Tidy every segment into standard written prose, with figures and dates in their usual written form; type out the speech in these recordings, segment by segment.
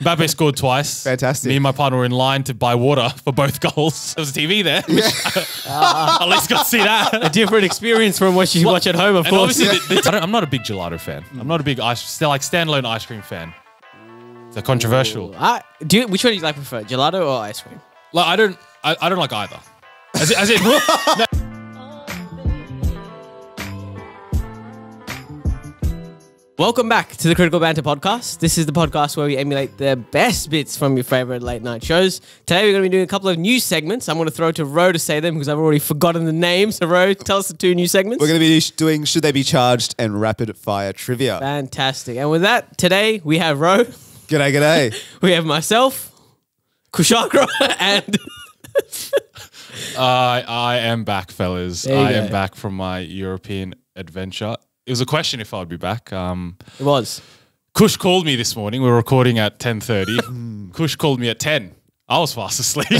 Mbappe scored twice. Fantastic. Me and my partner were in line to buy water for both goals. There was a TV there. At least got to see that. A different experience from what you watch at home, of And course. obviously, I'm not a big gelato fan. I'm not a big standalone ice cream fan. It's controversial. Which one do you like prefer, gelato or ice cream? Like I don't like either. As in, no. Welcome back to the Critical Banter podcast. This is the podcast where we emulate the best bits from your favorite late night shows. Today we're going to be doing a couple of new segments. I'm going to throw to Ro to say them because I've already forgotten the names. So Ro, tell us the two new segments. We're going to be doing Should They Be Charged and Rapid Fire Trivia. Fantastic. And with that, today we have Ro. G'day, g'day. We have myself, Kushakra, and... I am back, fellas. There you I go. am back from my European adventure. It was a question if I would be back. It was. Kush called me this morning. We were recording at 10:30. Kush called me at 10. I was fast asleep.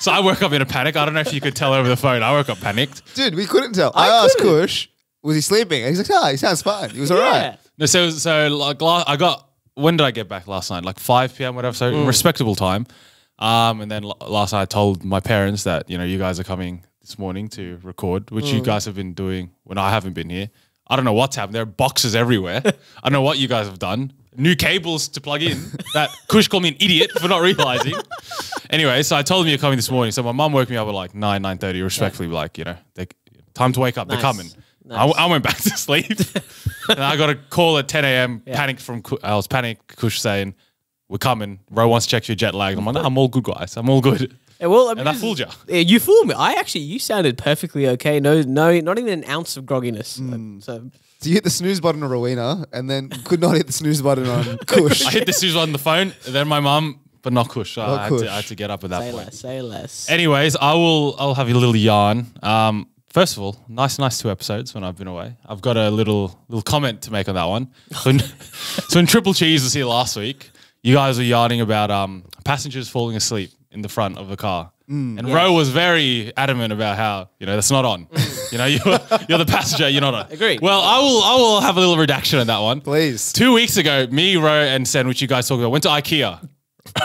So I woke up in a panic. I don't know if you could tell over the phone. I woke up panicked. Dude, we couldn't tell. I asked Kush, was he sleeping? And he's like, nah, he sounds fine. He was all right. No, so like when did I get back last night? Like 5 p.m. whatever. So respectable time. And then last night I told my parents that you guys are coming this morning to record, which you guys have been doing when I haven't been here. I don't know what's happened. There are boxes everywhere. I don't know what you guys have done. New cables to plug in. That Kush called me an idiot for not realizing. Anyway, so I told them you're coming this morning. So my mum woke me up at like 9:30, respectfully, like, time to wake up. They're coming. Nice. I went back to sleep. And I got a call at 10 a.m. Panicked from I was panicked. Kush saying, we're coming. Ro wants to check your jet lag. I'm like, no, I'm all good, guys. I'm all good. Yeah, well, I mean, And I fooled you. You fooled me. You sounded perfectly okay. No, not even an ounce of grogginess. So you hit the snooze button on Rowena and then could not hit the snooze button on Kush. I hit the snooze on the phone, then my mum, but not Kush. I had to get up at that point. Say less. Anyways, I'll have a little yarn. First of all, nice 2 episodes when I've been away. I've got a little comment to make on that one. So in Triple Cheese was here last week, you guys were yarning about passengers falling asleep in the front of the car. And Ro was very adamant about how, that's not on. You're the passenger, you're not on. Agreed. Well, I will have a little redaction on that one. Please. 2 weeks ago, me, Ro, and Sen, which you guys talked about, went to IKEA.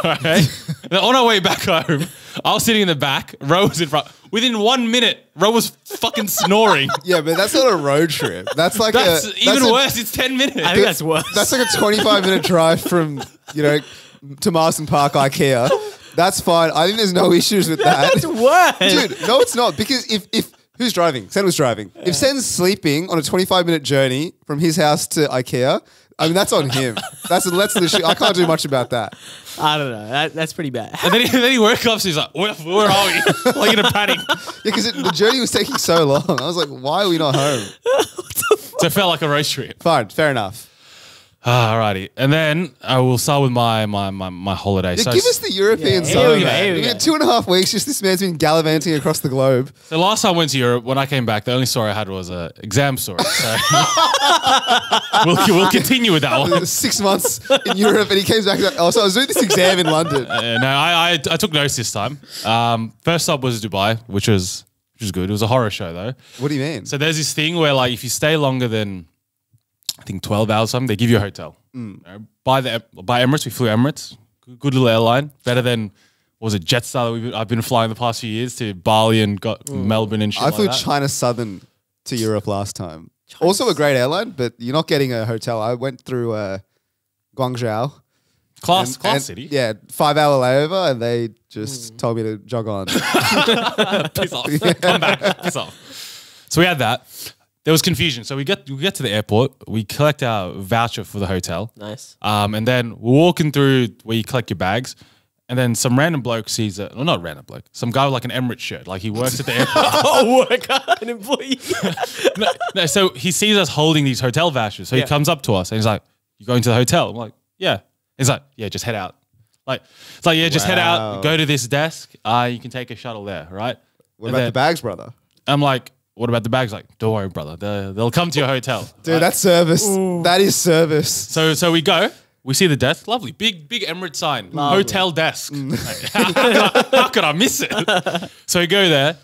Okay? Then on our way back home, I was sitting in the back, Ro was in front. Within 1 minute, Ro was fucking snoring. Yeah, but that's not a road trip. That's like That's even worse. It's 10 minutes. I think that's worse. That's like a 25-minute drive from, to Marsden Park IKEA. That's fine. I think there's no issues with that. That's worse. Dude, no, it's not. Because if who's driving? Sen was driving. If Sen's sleeping on a 25-minute journey from his house to IKEA, I mean, that's on him. That's the shit. I can't do much about that. I don't know. That's pretty bad. And then he woke up, so he's like, where are we? Like in a panic. Yeah, because the journey was taking so long. I was like, why are we not home? So it felt like a road trip. Fine, fair enough. Alrighty. And then I will start with my holiday. Yeah, So give us the European here side. we go, here we We've go. got 2.5 weeks, just this man's been gallivanting across the globe. So last time I went to Europe, when I came back, the only story I had was an exam story. So we'll continue with that one. 6 months in Europe, and he came back. Oh, so I was doing this exam in London. No, I took notes this time. First stop was Dubai, which was good. It was a horror show though. What do you mean? So there's this thing where like if you stay longer than I think 12 hours or something, they give you a hotel. By Emirates, we flew Emirates. Good little airline. Better than, what was it, Jetstar that I've been flying the past few years to Bali and got Melbourne and shit I flew like that. China Southern to Europe last time. Also a great airline, but you're not getting a hotel. I went through Guangzhou. Class and city. Yeah, 5-hour layover, and they just told me to jog on. Piss off. Come back. Piss off. So we had that. There was confusion. So we get to the airport. We collect our voucher for the hotel. Nice. And then we're walking through where you collect your bags. And then some random bloke sees well, not random bloke. Some guy with like an Emirates shirt. Like he works at the airport. An employee. No, so he sees us holding these hotel vouchers. So he comes up to us and he's like, "You going to the hotel?" I'm like, "Yeah." He's like, "Yeah, just head out." Just head out, go to this desk. You can take a shuttle there, right? What about the bags, brother? I'm like, "What about the bags?" Like, "Don't worry, brother. They'll come to your hotel." Dude, right? that's service. Ooh. That is service. So we go. We see the desk. Lovely. Big Emirates sign. Lovely. Hotel desk. Like, how could I miss it? So we go there,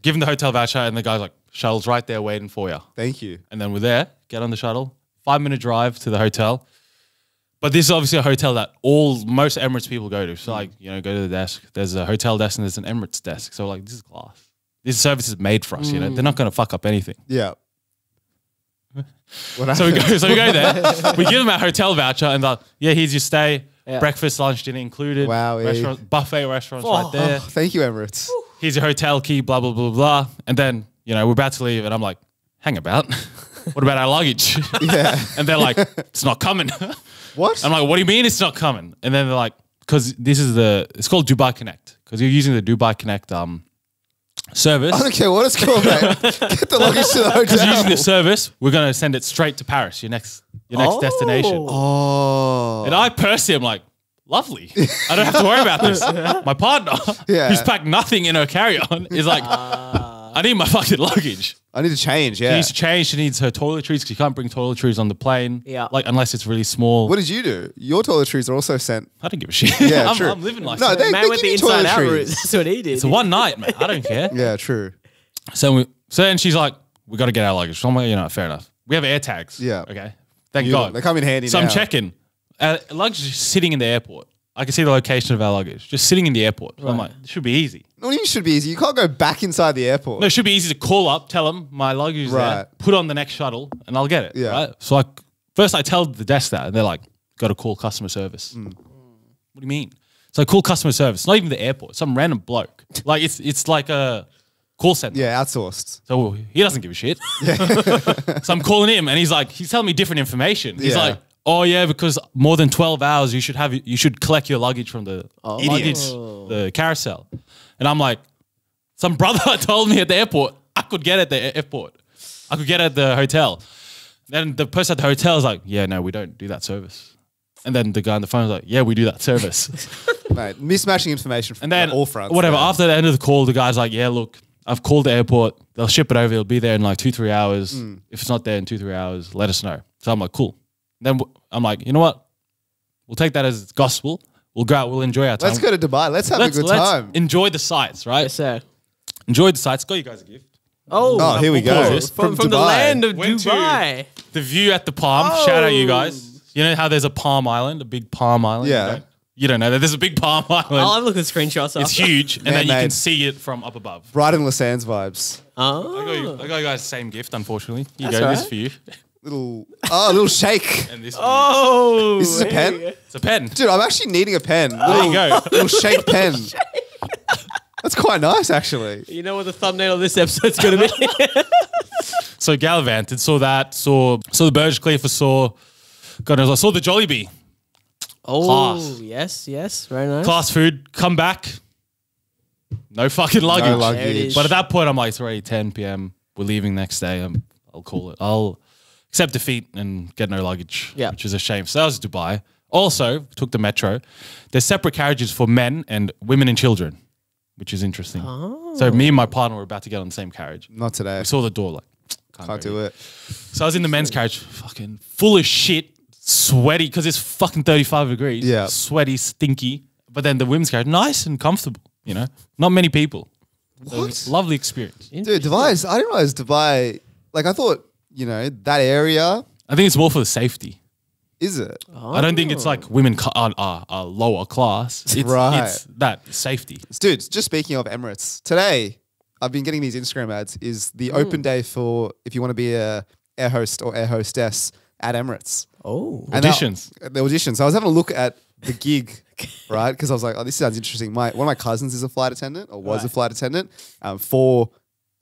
give him the hotel voucher, and the guy's like, "Shuttle's right there waiting for you." Thank you. And then we're there, get on the shuttle, 5-minute drive to the hotel. But this is obviously a hotel that most Emirates people go to. So like, you know, go to the desk. There's a hotel desk and there's an Emirates desk. So like, this is class. This service is made for us. You know, they're not going to fuck up anything. Yeah. So we go there. We give them our hotel voucher and they're, yeah, here's your stay. Yeah. Breakfast, lunch, dinner included. Wow. Restaurant, buffet restaurants right there. Oh, thank you, Emirates. Here's your hotel key, blah, blah, blah, blah. And then, you know, we're about to leave and I'm like, hang about. What about our luggage? Yeah. And they're like, it's not coming. What? I'm like, what do you mean it's not coming? And then they're like, because it's called Dubai Connect. Because you're using the Dubai Connect service. I don't care what it's called, mate. Get the luggage to the hotel. Because using the service, we're going to send it straight to Paris, your next destination. Oh. And I personally am like, lovely. I don't have to worry about this. My partner, who's packed nothing in her carry-on, is like, I need my fucking luggage. I need to change, yeah. She needs to change. She needs her toiletries because you can't bring toiletries on the plane. Yeah. Like, unless it's really small. What did you do? Your toiletries are also sent. I don't give a shit. Yeah, I'm living like no, that. they Man with give the you inside out toiletries. route. That's what he did. It's a one night, man. I don't care. Yeah, true. So then she's like, we got to get our luggage. So I'm like, you know, fair enough. We have air tags. Yeah. Okay. Thank Beautiful. God. They come in handy So now. I'm checking. Our luggage is just sitting in the airport. I can see the location of our luggage. Just sitting in the airport. So I'm like, it should be easy. No, it should be easy. You can't go back inside the airport. No, it should be easy to call up, tell them my luggage is there, put on the next shuttle, and I'll get it. Yeah. Right? So first I tell the desk that, and they're like, got to call customer service. What do you mean? So I call customer service. Not even the airport. Some random bloke. Like it's like a call center. Yeah, outsourced. So he doesn't give a shit. So I'm calling him, and he's telling me different information. He's like, oh yeah, because more than 12 hours, you should collect your luggage from the the carousel. And I'm like, some brother told me at the airport I could get it at the airport. I could get it at the hotel. Then the person at the hotel is like, yeah, no, we don't do that service. And then the guy on the phone is like, yeah, we do that service. Mate, mismatching information from And then all fronts. whatever. Man. After the end of the call, the guy's like, yeah, look, I've called the airport. They'll ship it over. It'll be there in like 2-3 hours. If it's not there in 2-3 hours, let us know. So I'm like, cool. Then I'm like, you know what? We'll take that as gospel. We'll go out. We'll enjoy our time. Let's go to Dubai. Let's have a good time. Enjoy the sights, right? Yes, sir. Enjoy the sights. Got you guys a gift. Oh, here we go. Pause. From the Dubai. land of Went to Dubai. The view at the palm. Shout out you guys. You know how there's a palm island, a big palm island? Yeah. You don't know that there's a big palm island. I'll have a look at screenshots. It's huge, and then you Man-made. can see it from up above. Brighton Lasands vibes. Oh. I got you guys the same gift, unfortunately. You That's go, all this right. for you. Little shake. And this Oh. This is a pen? It's a pen. Dude, I'm actually needing a pen. There you go. Little shake pen. That's quite nice, actually. You know what the thumbnail of this episode's going to be? So gallivanted, saw the Burj Khalifa, God knows, I saw the Jollibee. Oh, yes. Very nice. Class food, come back. No fucking luggage. No There it is. luggage. But at that point, I'm like, it's already 10 p.m. We're leaving next day. I'll call it. I'll accept defeat and get no luggage, Yeah. which is a shame. So that was Dubai. Also, took the metro. There's separate carriages for men and women and children, which is interesting. Oh. So me and my partner were about to get on the same carriage. Not today. We saw the door like, Can't do it. So I was in the men's carriage, fucking full of shit, sweaty, because it's fucking 35 degrees. Yeah. Sweaty, stinky. But then the women's carriage, nice and comfortable, you know? Not many people. So What? lovely experience. Dude, Dubai I didn't realize Dubai, like I thought, that area, I think it's more for the safety. is it? I don't think it's like women are lower class. It's, Right. It's that safety. Dude, just speaking of Emirates, today I've been getting these Instagram ads, is the open day for if you want to be a air host or air hostess at Emirates. Oh. And Auditions. The auditions. So I was having a look at the gig, right? Because I was like, oh, this sounds interesting. One of my cousins is a flight attendant, or was a flight attendant, for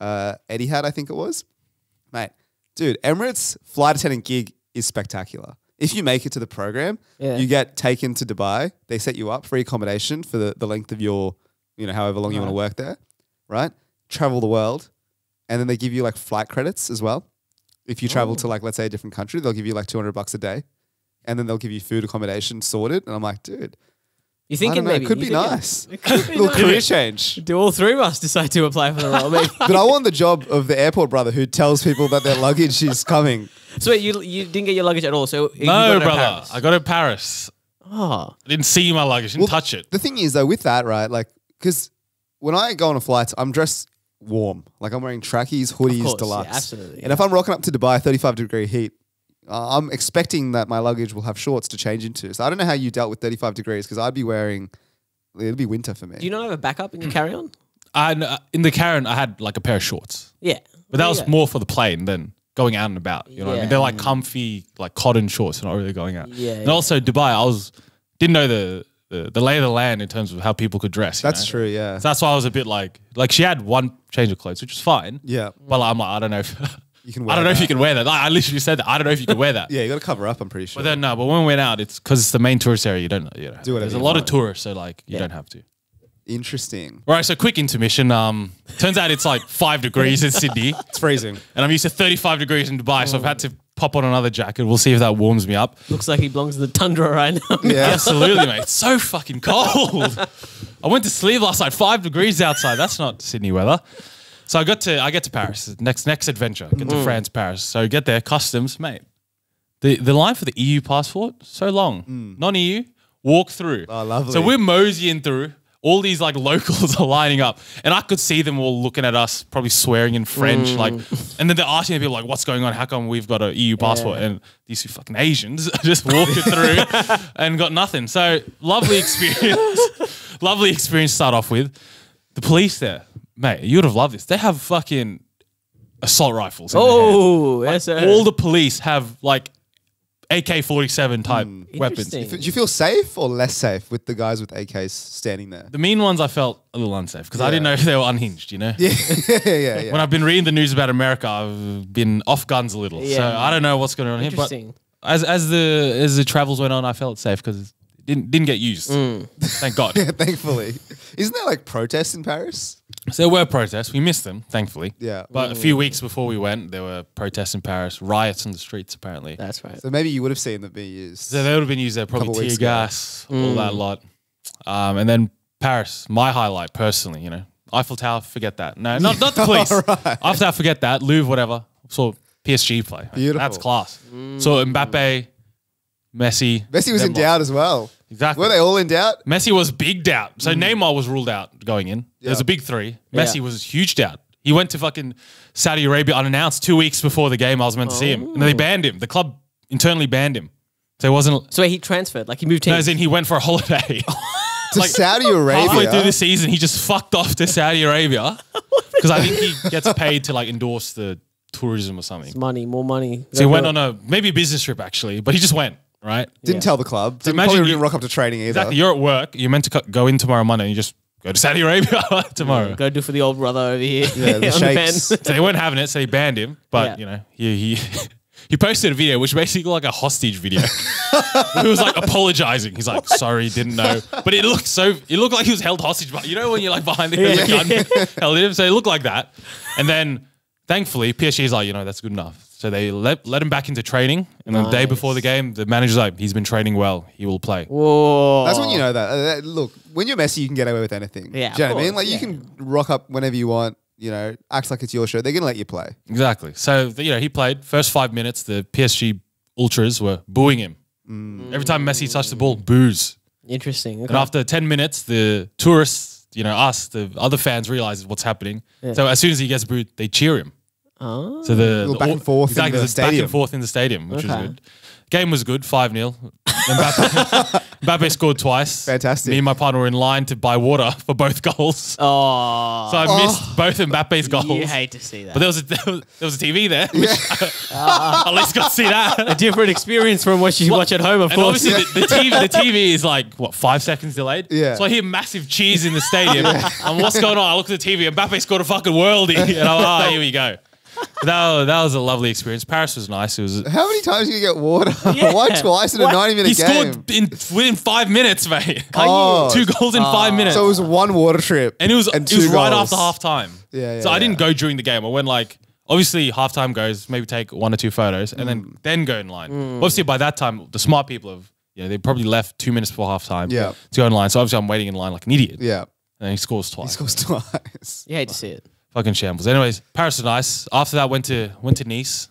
Etihad, I think it was. Mate, dude, Emirates flight attendant gig is spectacular. If you make it to the program, you get taken to Dubai. They set you up, free accommodation for the length of your, however long you want to work there, right? Travel the world. And then they give you like flight credits as well. If you travel to like, let's say a different country, they'll give you like $200 a day. And then they'll give you food accommodation sorted. And I'm like, dude, You I thinking don't know, maybe? it could You be thinking- nice. It could be Little nice. career change. Do all three of us decide to apply for the role? Maybe. But I want the job of the airport brother who tells people that their luggage is coming. So wait, you didn't get your luggage at all? So you No, got it at brother. Paris. I got it in Paris. Oh. I didn't see my luggage. Didn't touch it. The thing is though, with that, right? Like, because when I go on a flight, I'm dressed warm. Like I'm wearing trackies, hoodies, course, deluxe. yeah, absolutely, And if I'm rocking up to Dubai, 35-degree heat, I'm expecting that my luggage will have shorts to change into. So I don't know how you dealt with 35 degrees because I'd be wearing. It'll be winter for me. Do you not have a backup in your carry-on? In the carry-on, I had like a pair of shorts. Yeah. But that was more for the plane than going out and about. You know what I mean? They're like comfy, like cotton shorts, not really going out. Yeah. And also Dubai, didn't know the lay of the land in terms of how people could dress. That's true, yeah. So that's why I was a bit like she had one change of clothes, which was fine. Yeah. But I'm like, I don't know if You can I don't know if you can wear that. I literally said that. I don't know if you can wear that. Yeah, you got to cover up, I'm pretty sure. But then no, but when we went out, it's because it's the main tourist area. You don't, Do whatever there's a you lot of want. tourists, so like you don't have to. Interesting. All right, so quick intermission. Turns out it's like 5 degrees in Sydney, It's freezing. and I'm used to 35 degrees in Dubai, so I've had to pop on another jacket. We'll see if that warms me up. Looks like he belongs in the tundra right now. Yeah. Absolutely, mate. It's so fucking cold. I went to sleep last night. 5 degrees outside. That's not Sydney weather. So I get to Paris. Next adventure. Get to France, Paris. So get there. Customs, mate. The line for the EU passport so long. Non-EU. Walk through. Oh, lovely. So we're moseying through. All these like locals are lining up, and I could see them all looking at us, probably swearing in French, like. And then they're asking people like, "What's going on? How come we've got an EU passport?" And these two fucking Asians are just walking through and got nothing. So lovely experience. Lovely experience to start off with. The police there, mate, you'd have loved this. They have fucking assault rifles. In their hands. Oh, yes, sir. All the police have like AK-47 type weapons. Interesting. Do you feel safe or less safe with the guys with AKs standing there? The mean ones I felt a little unsafe because I didn't know if they were unhinged, you know? Yeah. When I've been reading the news about America, I've been off guns a little. So Yeah. I don't know what's going on here. But Interesting. as the travels went on, I felt safe because it didn't get used. Thank God. Yeah, thankfully. Isn't there like protests in Paris? So there were protests. We missed them, thankfully. Yeah. But a few weeks before we went, there were protests in Paris, riots in the streets, apparently. That's right. So maybe you would have seen them being used. So they would have been used there, probably Couple tear weeks ago. gas, all that lot. And then Paris, my highlight personally, you know. Eiffel Tower, forget that. No, not the police. Right. Eiffel Tower, forget that. Louvre, whatever. Saw PSG play. Beautiful. That's class. So Mbappe, Messi. Messi was in them lot. doubt as well. Exactly. Were they all in doubt? Messi was big doubt. So Neymar was ruled out going in. There was a big three. Messi was huge doubt. He went to fucking Saudi Arabia unannounced 2 weeks before the game I was meant to see him. And then they banned him. The club internally banned him. So he wasn't... So he transferred, like he moved No, teams. as in he went for a holiday. To Saudi Arabia? Halfway through the season, he just fucked off to Saudi Arabia. Because I think he gets paid to like endorse the tourism or something. Money, more money. So he went on a maybe a business trip actually, but he just went, right? Didn't tell the club. Didn't, imagine probably you- didn't rock up to training either. Exactly. You're at work. You're meant to go in tomorrow Monday and you just go to Saudi Arabia tomorrow. Go do for the old brother over here. Yeah, the on the pen. sheikhs. So they weren't having it, so they banned him. But, you know, he he posted a video which basically looked like a hostage video. He was like apologizing. He's like, sorry, didn't know. But it looked like he was held hostage. But you know when you're like behind the gun held him? So it looked like that. And then thankfully, PSG's like, you know, that's good enough. So they let him back into training. And then the day before the game, the manager's like, he's been training well. He will play. Whoa. That's when you know that. Look, when you're Messi, you can get away with anything. Yeah, Do you know of what I mean? course, Like, you can rock up whenever you want, you know, acts like it's your show. They're going to let you play. Exactly. So, you know, he played. First 5 minutes, the PSG ultras were booing him. Every time Messi touched the ball, boos. Interesting. Okay. And after 10 minutes, the tourists, you know, us, the other fans realize what's happening. So as soon as he gets booed, they cheer him. Oh. So the back and forth in exactly, the back stadium. and forth in the stadium, which was Okay. good. Game was good, 5-0. Mbappe scored twice. Fantastic. Me and my partner were in line to buy water for both goals. Oh. So I missed both Mbappe's goals. You hate to see that. But there was a TV there. Which at least got to see that. a different experience from what you watch at home, of And course. obviously the TV is like, what, 5 seconds delayed? Yeah. So I hear massive cheers in the stadium. And what's going on? I look at the TV, Mbappe scored a fucking worldie. And I'm like, here we go. That was a lovely experience. Paris was nice. It was... How many times do you get water? Yeah. Why twice in a What? 90-minute He game? scored within 5 minutes, mate. Oh. 2 goals in 5 minutes. So it was one water trip. And it was two right goals. after half time. Yeah, So yeah, I didn't yeah. go during the game. I went like, obviously half time goes, maybe take 1 or 2 photos and then go in line. Obviously by that time, the smart people have, you know, they probably left 2 minutes before half time Yeah. to go in line. So obviously I'm waiting in line like an idiot. Yeah. And he scores twice. He scores twice. You hate to see it. Fucking shambles. Anyways, Paris was nice. After that, went to Nice.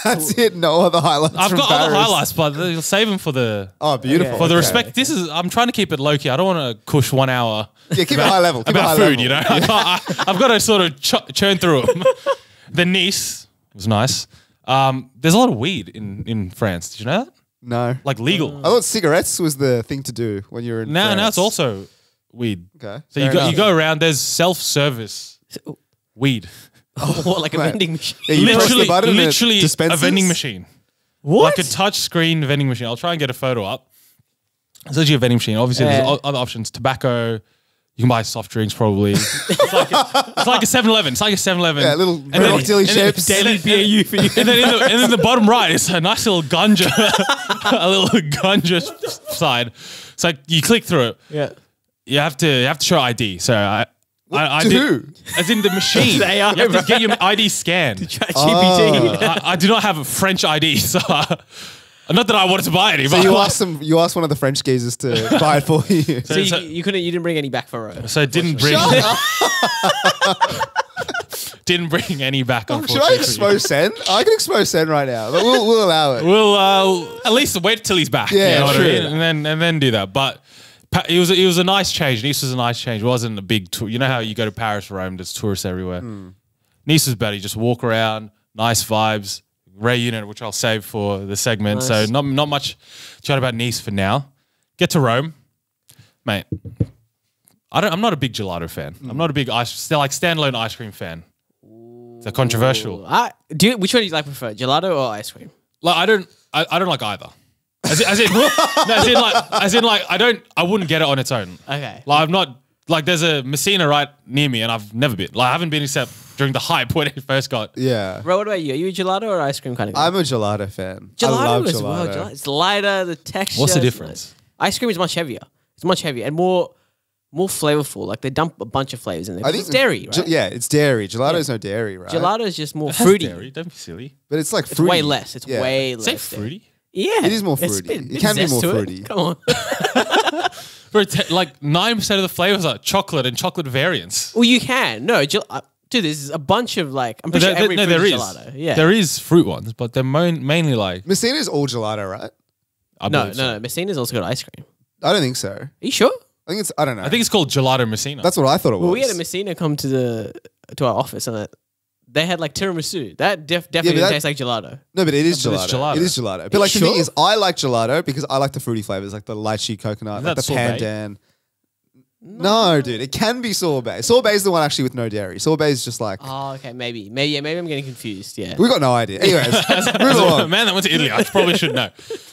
That's it. No other highlights. I've from got other Paris. highlights, but you'll save them for the Oh, beautiful. for the Okay. respect. I'm trying to keep it low key. I don't want to cush 1 hour. Yeah, keep it high level. Keep it high about food, level. you know. I've got to sort of churn through them. The Nice was nice. There's a lot of weed in France. Did you know that? No. Like legal. I thought cigarettes was the thing to do when you're in Now France. it's also weed. Okay. So Fair you enough. go around. There's self-service weed. What, like a Mate. vending machine? Yeah, you press the Literally, button and it literally a dispenses? vending machine. What? Like a touch screen vending machine. I'll try and get a photo up. It's actually a vending machine. Obviously, Yeah. there's other options. Tobacco. You can buy soft drinks probably. it's like a 7-Eleven. It's like a 7-Eleven. Yeah, little rock dilly shapes. Daily BAU for you. And then the bottom right is a nice little ganja, a little ganja side. It's like you click through it. Yeah. You have to show ID. So I To did, who? as in the machine. They are, you have bro. to get your ID scanned. ChatGPT. I do not have a French ID, so not that I wanted to buy any. So but you asked one of the French geezers to buy it for you. So you didn't bring any back for Ro. So it didn't bring didn't bring any back. Should I Unfortunately, expose Sen? I can expose Sen right now. But we'll allow it. We'll at least wait till he's back. Yeah, you know what I sure. mean? And then do that. But it was a nice change. Nice was a nice change. It wasn't a big tour. You know how you go to Paris, Rome, there's tourists everywhere. Nice was better. You just walk around, nice vibes. Ray unit, which I'll save for the segment. Nice. So not much chat about Nice for now. Get to Rome, mate. I'm not a big gelato fan. I'm not a big standalone ice cream fan. Is that controversial? Which one do you like prefer, gelato or ice cream? Like I don't like either. As in I wouldn't get it on its own. Okay. Like I'm not like there's a Messina right near me and I've never been. Like I haven't been except during the hype when it first got. Yeah. Bro, what about you? Are you a gelato or ice cream kind of guy? I'm a gelato fan. I Gelato love as gelato. well. Gelato. It's lighter, the texture. What's the is difference? nice. Ice cream is much heavier. It's much heavier and more flavorful. Like they dump a bunch of flavors in there. I think It's dairy, right? Yeah, it's dairy. Gelato is no dairy, right? Gelato is just more It has fruity. dairy, don't be silly. But it's like It's fruity. way less. It's Yeah. way less. Say dairy. fruity. Yeah. It is more It's fruity. a bit It can be zest more to it. fruity. Come on. Like 9% of the flavors are chocolate and chocolate variants. Well, you can. No, dude, there's a bunch of like, I'm pretty sure every fruit there is is gelato. Yeah. there is fruit ones, but they're mainly like Messina is all gelato, right? I No, believe so. no. Messina's also got ice cream. I don't think so. Are you sure? I think it's, I don't know. I think it's called gelato Messina. that's what I thought it was. Well, we had a Messina come to our office and they had like tiramisu. That definitely but that- tastes like gelato. No, but it is but gelato. it's gelato. It is gelato. But like the Sure? thing is, I like gelato because I like the fruity flavors, like the lychee coconut, Is like the that sorbet? pandan. No, dude, it can be sorbet. Sorbet is the one actually with no dairy. Sorbet is just like Oh, okay, maybe I'm getting confused. Yeah. we got no idea. Anyways, move As a along. man that went to Italy, I probably should know.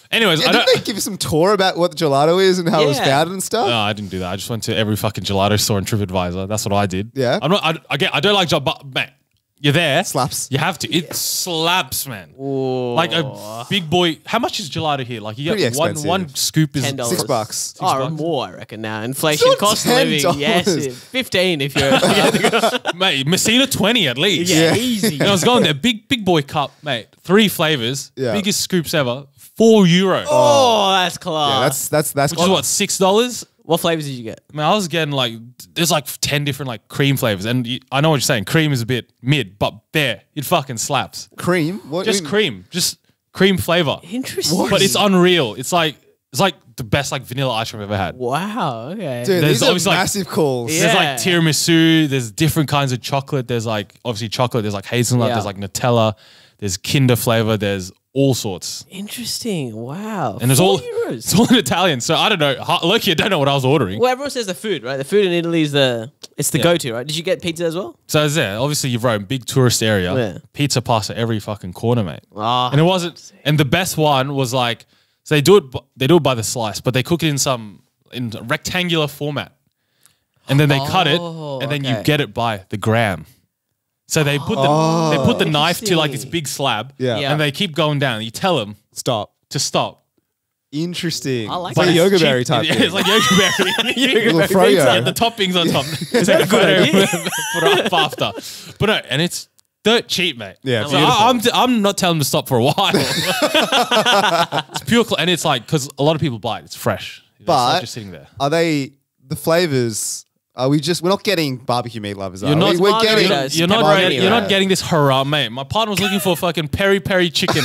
Anyways, Yeah, I didn't don't. they give you some tour about what the gelato is and how it was Yeah. founded and stuff? No, I didn't do that. I just went to every fucking gelato store on TripAdvisor. That's what I did. Yeah. I'm not. I don't like gelato, but man, you're there. Slaps. You have to. It slaps, man. Ooh. Like a big boy. How much is gelato here? Like you Pretty get expensive. one scoop is $10. $6. Oh, bucks. more, I reckon now. Inflation, It's not cost of living. $10. Yes, 15 if you're. Mate, Messina 20 at least. Yeah, easy. And I was going there, big boy cup, mate. 3 flavors, Yeah. biggest scoops ever. €4. Oh, that's Yeah, class. that's Which is what, $6? What flavors did you get? I mean, I was getting like, there's like 10 different like cream flavors. And I know what you're saying. Cream is a bit mid, but there, it fucking slaps. cream. What? Just cream. Just cream flavor. Interesting. But it's unreal. It's like the best like vanilla ice cream I've ever had. Wow. Okay. Dude, There's these are obviously, like- massive calls. Yeah. There's like tiramisu. There's different kinds of chocolate. There's like obviously chocolate. There's like hazelnut. Yeah. There's like Nutella. There's Kinder flavor. There's all sorts. Interesting. Wow. And it's €4. all it's all in Italian. So I don't know. Lucky I don't know what I was ordering. Well, everyone says the food, right? The food in Italy is the go-to, right? Did you get pizza as well? So it's there. Obviously, you've Rome, big tourist area. Yeah. Pizza pasta every fucking corner, mate. Ah. And it wasn't. And the best one was like, so they do it by the slice, but they cook it in rectangular format, and then they cut it, and then you okay. get it by the gram. So they put the knife to like this big slab, Yeah. Yeah. and they keep going down. You tell them Stop. to stop. Interesting. I like it's like a that. yoga Cheap- berry type Yeah, thing. it's like yoga berry. Little froyo. Yeah, the toppings on top. Is that a good idea? Put it up after. But no, and it's dirt cheap, mate. Yeah, So beautiful. I'm not telling them to stop for a while. It's pure, and it's like because a lot of people buy it. It's fresh. It's not But just sitting there. are they the flavors? Are we just? We're not getting barbecue meat lovers. Are You're not. we? We're getting. margaritas. You're not. Pepperoni, You're not right? getting this haram, mate. My partner was looking for fucking peri peri chicken.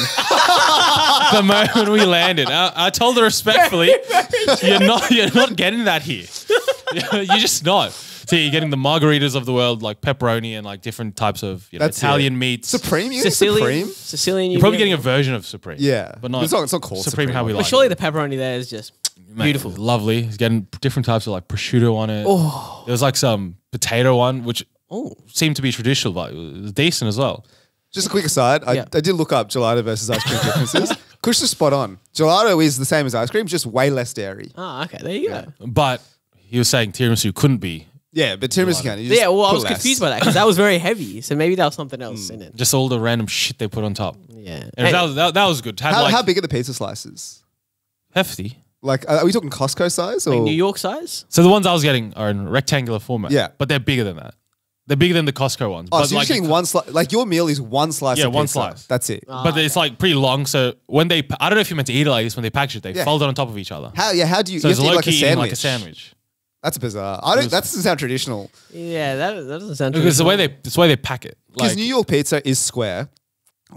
The moment we landed, I told her respectfully, you're not getting that here. You're just not. So you're getting the margaritas of the world, like pepperoni and like different types of That's Italian it. meats. Supreme? You get Supreme? Sicilian. You're probably getting a version of Supreme. Yeah. But not, it's not called Supreme how we But like surely it. the pepperoni there is just Mate, beautiful. lovely. He's getting different types of like prosciutto on it. Oh. There was like some potato one, which Oh. seemed to be traditional, but it was decent as well. Just a quick aside, I did look up gelato versus ice cream differences. Kush is spot on. Gelato is the same as ice cream, just way less dairy. Ah, okay. There you go. But he was saying tiramisu couldn't be Yeah, but tiramisu can. You just Yeah, well, I put was less. confused by that because that was very heavy. So maybe that was something else in it. just all the random shit they put on top. Yeah. And Hey, that was good. Had like How big are the pizza slices? hefty. Like, are we talking Costco size or like New York size? So the ones I was getting are in rectangular format. Yeah. But they're bigger than that. They're bigger than the Costco ones. Oh, but so you're like, just getting one slice. Like your meal is one slice. Yeah, of one pizza. slice. That's it. but it's like pretty long. So when they, I don't know if you meant to eat it like this when they package it, they Yeah. fold it on top of each other. How? Yeah. How do you? So You it's have to eat low like a key eating sandwich. like a sandwich. That's bizarre. I don't. That doesn't sound traditional. Yeah, that doesn't sound Because the traditional. way they pack it. Because Like, New York pizza is square.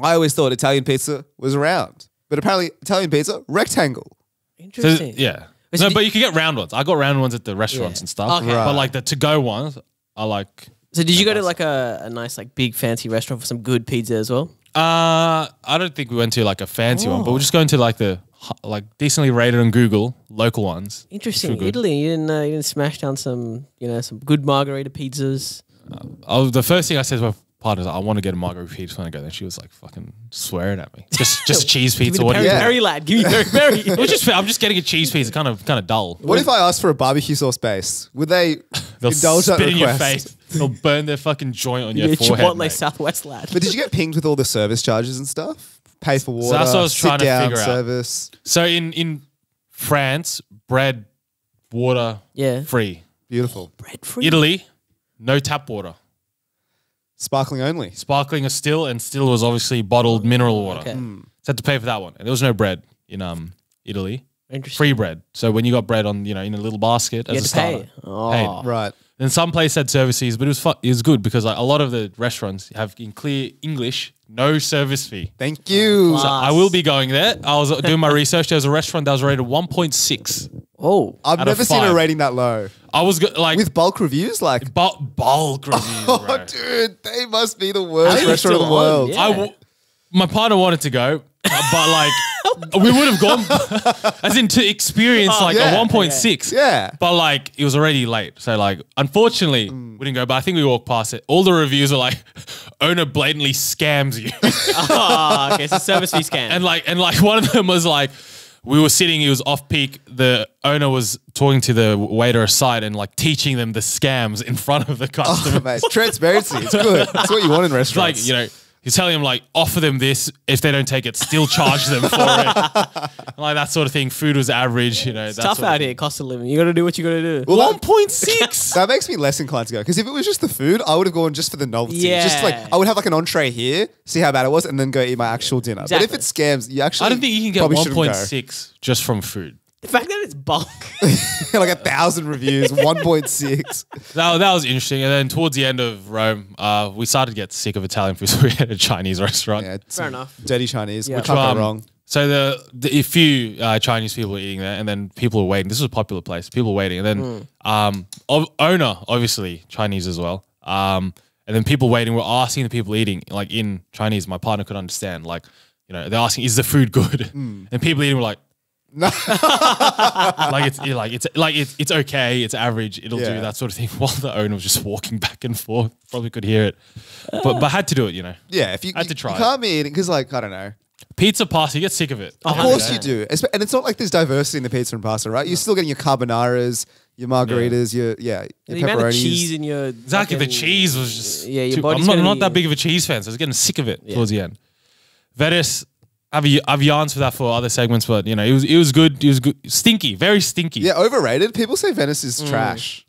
I always thought Italian pizza was round, but apparently Italian pizza rectangle. so, Interesting. yeah. But No, so but you can get round ones. I got round ones at the restaurants Yeah. and stuff. Okay. Right. But like the to-go ones are like, So did you go to like a nice like big fancy restaurant for some good pizza as well? I don't think we went to like a fancy one, but we're just going to like the like decently rated on Google local ones. Interesting. Feel good. Italy, you didn't smash down some some good margarita pizzas. The first thing I said to my partner is, I want to get a margarita pizza when I go there. She was like fucking swearing at me. Just a cheese Give me pizza. the What do you peri Yeah. peri lad. Give me peri peri. It was just, I'm just getting a cheese pizza, kind of dull. What if I asked for a barbecue sauce base? Would they They'll indulge that spit in your request? face. They'll burn their fucking joint on your You're forehead. Chipotle mate. Southwest lad. But did you get pinged with all the service charges and stuff? Pay for water, that's what I was sit trying to down figure out. service. So in France, bread, water, Yeah. free. Beautiful. Bread free. Italy, no tap water. Sparkling only. Sparkling is still, and still was obviously bottled mineral water. Okay. So had to pay for that one. And there was no bread in Italy. Interesting. Free bread. So when you got bread on, in a little basket You as had a to starter. pay. Oh. Ah, Right. And some place had service fees, but it was good because like a lot of the restaurants have in clear English, no service fee. Thank you. Wow. I will be going there. I was doing my research. There was a restaurant that was rated 1.6. Oh. I've out of never seen a 5. rating that low. I was like With bulk reviews, like, bulk reviews, oh, bro. dude, they must be the I worst think it's restaurant in still the on, world. yeah. My partner wanted to go, but like we would have gone as in to experience like yeah. a 1.6. Yeah. But like it was already late. So like unfortunately we didn't go, but I think we walked past it. All the reviews were like owner blatantly scams you. Oh, okay. So service fee scam. and like one of them was like we were sitting, it was off peak. The owner was talking to the waiter aside and like teaching them the scams in front of the customer. Oh, mate, transparency. It's good. That's what you want in Like, restaurants. he's telling them like offer them this. If they don't take it, still charge them for it. Like that sort of thing. Food was average, it's tough out here, cost of living. You got to do what you got to do. Well, that- 1.6. That makes me less inclined to go because if it was just the food, I would have gone just for the novelty. Just like Yeah. I would have like an entree here, see how bad it was, and then go eat my actual dinner. But Exactly. if it's scams, you actually I don't think you can get probably shouldn't go. 1.6 just from food. The fact that it's bulk. Like 1,000 reviews, 1.6. That was interesting. And then towards the end of Rome, we started to get sick of Italian food, so we had a Chinese restaurant. Yeah, it's Fair enough. dirty Chinese. Yeah. We can't go wrong. So a few Chinese people were eating there, and then people were waiting. This was a popular place. People were waiting, and then owner obviously Chinese as well. And then people waiting were asking the people eating like in Chinese. My partner could understand, like they're asking, "Is the food good?" And people eating were like, No. it's okay, it's average, it'll Yeah. do that sort of thing. While the owner was just walking back and forth, probably could hear it, but had to do it. Yeah, if you, Had to try you it. can't be eating because I don't know. Pizza pasta, you get sick of it. Of course you do. And it's not like there's diversity in the pizza and pasta, right? You're still getting your carbonaras, your margaritas, your The pepperonis. amount of cheese in your Exactly, the fucking- cheese was just Yeah, your too, body's I'm not, gonna not be- that big of a cheese fan, so I was getting sick of it towards the end. Venice, I've yarns for that for other segments, but it was good. It was good. Stinky, very stinky. Yeah, overrated. People say Venice is trash.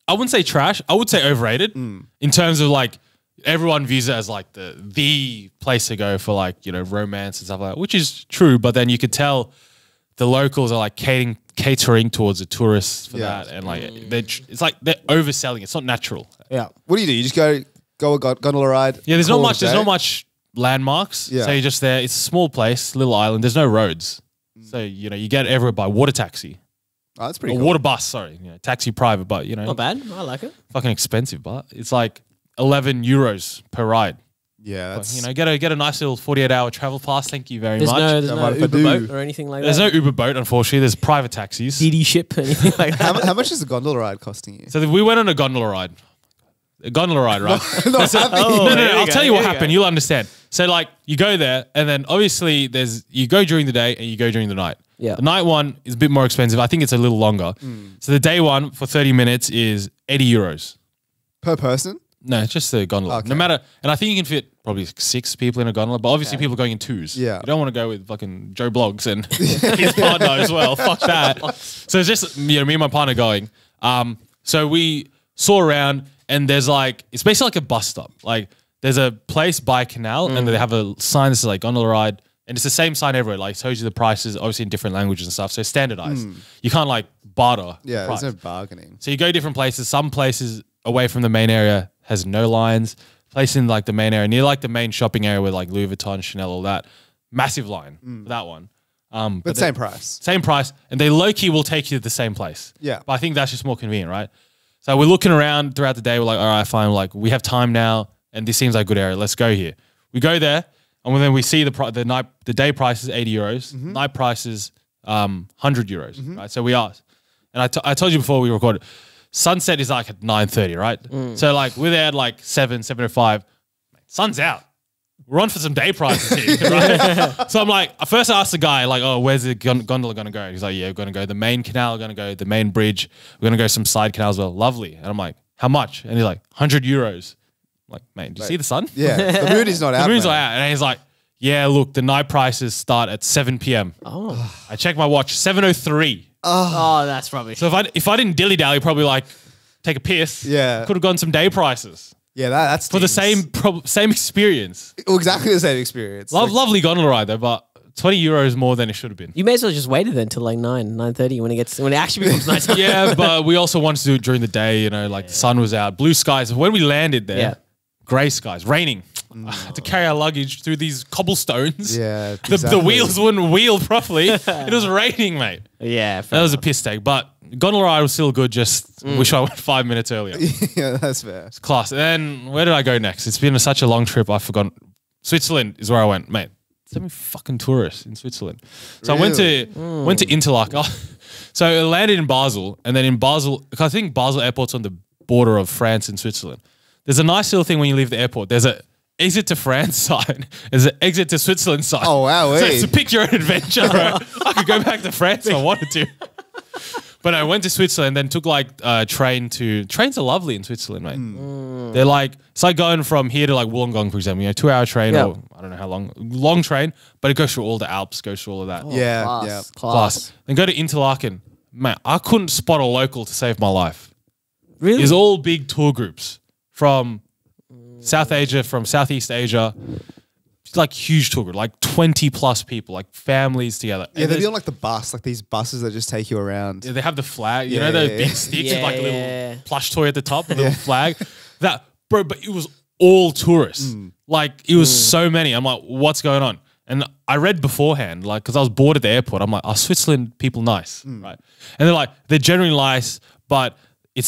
I wouldn't say trash. I would say overrated in terms of like everyone views it as like the place to go for like romance and stuff like that, which is true. But then you could tell the locals are like catering towards the tourists for Yeah. that, and like it's like they're overselling. It's not natural. Yeah. What do? You just go a gondola ride? Yeah, there's call not it much. a There's day? not much landmarks. Yeah. So you're just there. It's a small place, little island. There's no roads. So you get everywhere by water taxi. Oh, that's pretty A cool. water bus, sorry. Taxi private, but, Not bad. I like it. fucking expensive, but it's like 11 euros per ride. Yeah, that's Get a nice little 48-hour travel pass. Thank you very There's much. no, there's Don't no mind if I Uber do. boat or anything like There's that. no Uber boat, unfortunately. There's private taxis. DD ship, anything like that. how much is the gondola ride costing you? So we went on a gondola ride. A gondola ride, right? Not happy. Oh, No, there you I'll go, tell you there what you happened. go. You'll understand. So like you go there, and then obviously you go during the day and you go during the night. Yeah. The night one is a bit more expensive. I think it's a little longer. So the day one for 30 minutes is 80 euros. Per person? No, it's just the gondola. Okay. No matter, and I think you can fit probably 6 people in a gondola, but obviously people are going in twos. Yeah. You don't want to go with fucking Joe Bloggs and his partner as well. Fuck that. So it's just, me and my partner going. So we saw around and there's like, it's basically like a bus stop. Like there's a place by a canal and they have a sign that says like gondola ride. And it's the same sign everywhere. Like it tells you the prices, obviously in different languages and stuff. So it's standardized. You can't like barter. Yeah, price. there's no bargaining. So you go different places. Some places away from the main area has no lines. Place in like the main area, near like the main shopping area with like Louis Vuitton, Chanel, all that. Massive line for that one. But same price. Same price. And they low-key will take you to the same place. Yeah. But I think that's just more convenient, right? So we're looking around throughout the day. We're like, all right, fine. Like we have time now and this seems like a good area. Let's go here. We go there and then we see the day price is 80 euros. Night price is 100 euros, right? So we asked. And I told you before we recorded, sunset is like at 9:30, right? So like we're there at like 7:05. Sun's out. We're on for some day prices here, right? So I'm like, first I asked the guy like, oh, where's the gondola going to go? And he's like, yeah, we're going to go the main canal, we're going to go the main bridge, we're going to go some side canals as well. Lovely. And I'm like, how much? And he's like, 100 euros. I'm like, mate, do you see the sun? Yeah, the moon is not out. The moon's mate. not out. And he's like, yeah, look, the night prices start at 7 p.m. Oh. I checked my watch, 7:03. Oh, that's rubbish. So if I didn't dilly-dally, probably like take a piss. Yeah. Could have gotten some day prices Yeah, that's for the same experience. Well, exactly the same experience. Lovely gondola ride though, but 20 euros more than it should have been. You may as well just wait it then till like 9:30 when it actually becomes night time. Yeah, but we also wanted to do it during the day, like the sun was out, blue skies. When we landed there, Yeah. grey skies, raining. I had to carry our luggage through these cobblestones. Yeah, The exactly. wheels wouldn't wheel properly. It was raining, mate. Yeah, That was a piss take, but gondola ride was still good. Just wish I went 5 minutes earlier. Yeah, that's fair. Class. And then where did I go next? It's been such a long trip. I've forgotten. Switzerland is where I went, mate. So many fucking tourists in Switzerland. So I went to Interlaken. So I landed in Basel, and then in Basel, I think Basel Airport's on the border of France and Switzerland. There's a nice little thing when you leave the airport. There's a exit to France sign. There's an exit to Switzerland sign. Oh, wow. So it's a pick your own adventure, bro. I could go back to France if I wanted to. But I went to Switzerland, then took like a train to. Trains are lovely in Switzerland, mate. They're like, it's like going from here to like Wollongong, for example. 2-hour train, Yeah. or I don't know how long train, but it goes through all the Alps, goes through all of that. Yeah, class, yeah. class. Then go to Interlaken. Man, I couldn't spot a local to save my life. Really? It's all big tour groups from South Asia, from Southeast Asia. It's like huge tour group, like 20 plus people, like families together. Yeah, And they'd be there's- on like the bus, like these buses that just take you around. Yeah, they have the flag. You Yeah, know those yeah, big yeah. sticks with like a Yeah. little plush toy at the top, a little flag. That, bro, but it was all tourists. Like it was so many. I'm like, what's going on? And I read beforehand, like, because I was bored at the airport. I'm like, are Switzerland people nice, right? And they're like, they're generally nice, but they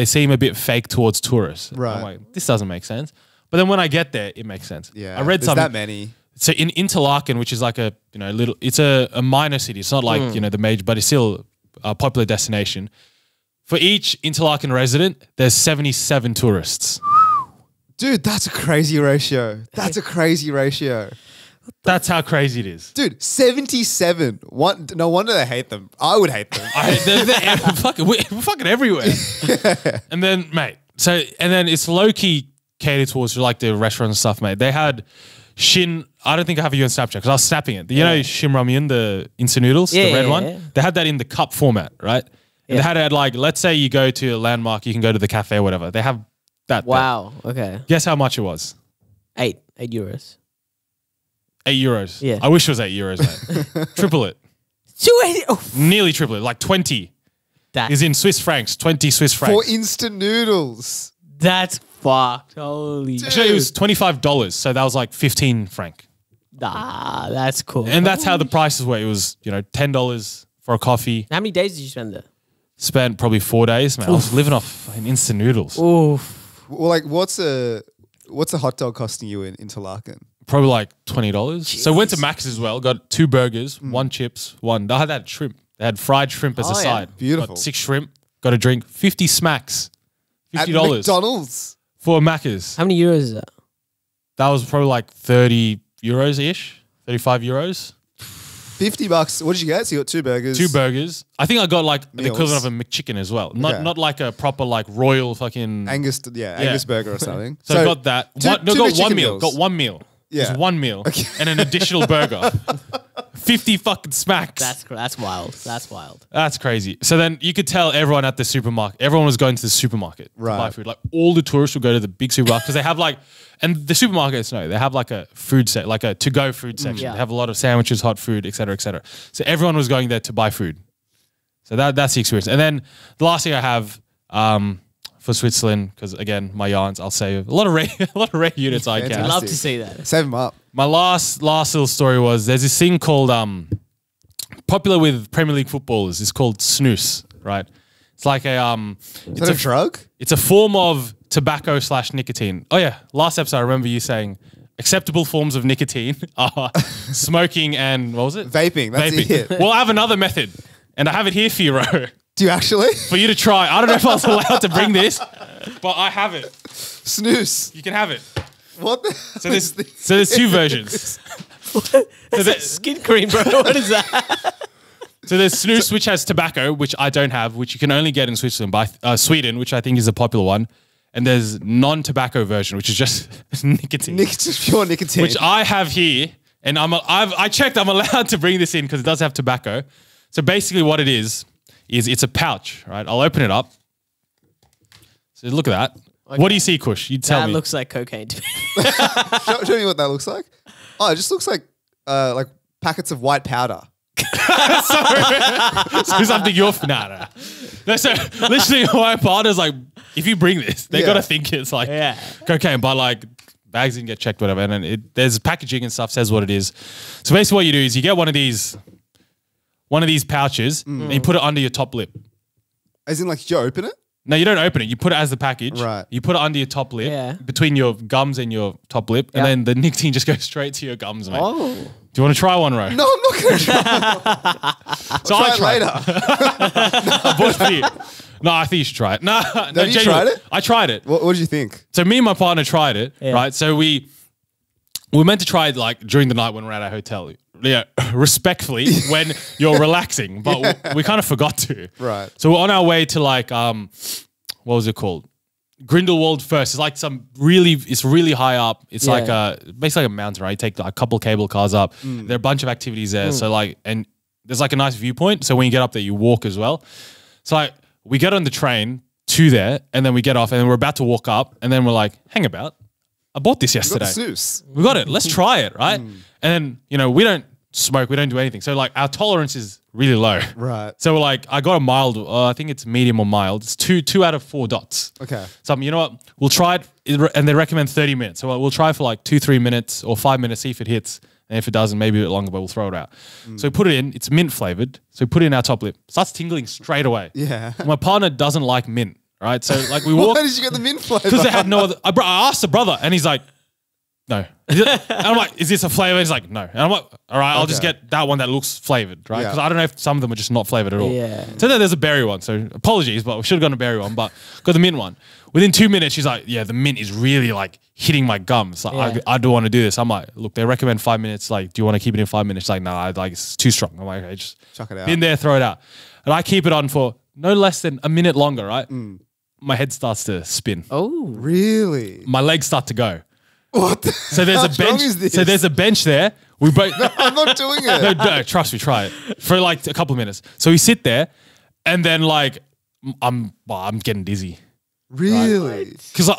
seem a bit fake towards tourists. And Right. I'm like, this doesn't make sense. But then when I get there, it makes sense. Yeah, I read there's something. that many. So in Interlaken, which is like a little, it's a minor city. It's not like the major, but it's still a popular destination. For each Interlaken resident, there's 77 tourists. Dude, that's a crazy ratio. That's a crazy ratio. That's how crazy it is. Dude, 77. No wonder they hate them. I would hate them. We're fucking everywhere. And then, mate, and then it's low key catered towards like the restaurant and stuff, mate. They had I don't think I have you on Snapchat because I was snapping it. You know Shin Ramyun, the instant noodles, the red one? Yeah. They had that in the cup format, right? And they had it like, let's say you go to a landmark, you can go to the cafe or whatever. They have that. Wow. Okay. there. Guess how much it was? 8 euros. €8. Yeah. I wish it was €8, mate. Triple it. 280. Oh, Nearly triple it. Like 20 that, is in Swiss francs. 20 Swiss For francs. instant noodles. that's fucked. Holy. Actually, it was $25. So that was like 15 franc. Nah, that's cool. And that's how the prices were. It was, $10, for a coffee. How many days did you spend there? Spent probably 4 days, man. I was living off fucking instant noodles. Oof. Well, like, what's a hot dog costing you in Interlaken? Probably like $20. So went to Mac's as well. Got 2 burgers, 1 chips, 1. They had shrimp. They had fried shrimp as a Oh, yeah. side. Beautiful. Got 6 shrimp. Got a drink. 50 smacks. At $50 McDonald's. for Macca's. How many euros is that? That was probably like 30 euros ish, 35 euros. $50. What did you get? So you got 2 burgers. 2 burgers. I think I got like the Meals. equivalent of a McChicken as well. Not Okay. not like a proper like royal fucking. Angus burger or something. So I got that. two Got one McChicken meal. meals. Got 1 meal. Yeah. Just 1 meal and an additional burger. 50 fucking smacks. That's wild. That's wild. That's crazy. So then you could tell everyone at the supermarket, everyone was going to the supermarket to buy Right. food. Like all the tourists would go to the big supermarket because they have like, and the supermarkets know, they have like a food set, like a to-go food section. Yeah. They have a lot of sandwiches, hot food, et cetera, et cetera. So everyone was going there to buy food. So that's the experience. And then the last thing I have for Switzerland, because again, my yarns, I'll save a lot of rare units I Fantastic. can. Love to see that. Save them up. My last little story was there's this thing called popular with Premier League footballers. It's called snus, right? It's like a Is that a drug? it's a form of tobacco / nicotine. Oh yeah, last episode I remember you saying acceptable forms of nicotine are smoking and what was it? Vaping. That's it. Well, I have another method, and I have it here for you, Ro, Do you actually? for you to try. I don't know if I was allowed to bring this, but I have it. Snooze. You can have it. What the So there's 2 versions. Skin cream, bro. What is that? So there's snus, which has tobacco, which I don't have, which you can only get in Switzerland by Sweden, which I think is a popular one. And there's non-tobacco version, which is just nicotine, Just pure nicotine. which I have here. And I checked, I'm allowed to bring this in because it does have tobacco. So basically what it is it's a pouch, right? I'll open it up. So look at that. Okay. What do you see, Kush? You tell That me. looks like cocaine to me. show me what that looks like. Oh, it just looks like packets of white powder. So something you're no. No, so literally my partner's like, if you bring this, they Yeah. gotta think it's like Yeah. cocaine, but like bags didn't get checked, whatever. And then there's packaging and stuff says what it is. So basically what you do is you get one of these pouches and you put it under your top lip. As in, like, you open it? No, you don't open it. You put it as the package. Right. You put it under your top lip, Yeah. between your gums and your top lip, and Yeah. then the nicotine just goes straight to your gums, mate. Oh. Do you want to try one, Ro? No, I'm not going to try So it I tried later. I bought it for you. No, I think you should try it. No, no, you genuinely. tried it? I tried it. What did you think? So me and my partner tried it, Yeah. right? So we were meant to try it like during the night when we're at our hotel. Yeah, respectfully when you're relaxing, but we kind of forgot to. Right. So we're on our way to like what was it called? Grindelwald first. It's like it's really high up. It's like basically like a mountain, right? You take like a couple cable cars up. There are a bunch of activities there. So like, and there's like a nice viewpoint. So when you get up there, you walk as well. So like we get on the train to there and then we get off and then we're about to walk up and then we're like, hang about. I bought this You got yesterday. the snooze. We got it. Let's try it, right? And then, we don't smoke. We don't do anything. So like our tolerance is really low. Right. So we're like, I got a mild, I think it's medium or mild. It's two out of 4 dots. Okay. So you know what? We'll try it, and they recommend 30 minutes. So we'll try for like 2-3 minutes or 5 minutes, see if it hits. And if it doesn't, maybe a bit longer, but we'll throw it out. So we put it in. It's mint flavored. So we put it in our top lip. Starts tingling straight away. Yeah. My partner doesn't like mint, right? So like we walk Why did you get the mint flavor? because they had no other. I asked the brother, and he's like, no. And I'm like, is this a flavor? He's like, no. And I'm like, all right, I'll just Okay. get that one that looks flavored, right? Yeah. Because I don't know if some of them are just not flavored at all. Yeah. So then there's a berry one. So apologies, but we should have gone a berry one, but got the mint one. Within 2 minutes, she's like, yeah, the mint is really like hitting my gums. Like, Yeah. I don't want to do this. I'm like, look, they recommend 5 minutes. Like, do you want to keep it in 5 minutes? She's like, no, it's too strong. I'm like, okay, just Chuck it out. in there, throw it out. And I keep it on for no less than a minute longer, right? My head starts to spin. Oh. Really? My legs start to go. What? So there's How a strong bench. is this? So there's a bench there. We both I'm not doing it. no, trust me, try it for like a couple of minutes. So we sit there, and then like I'm getting dizzy Really? because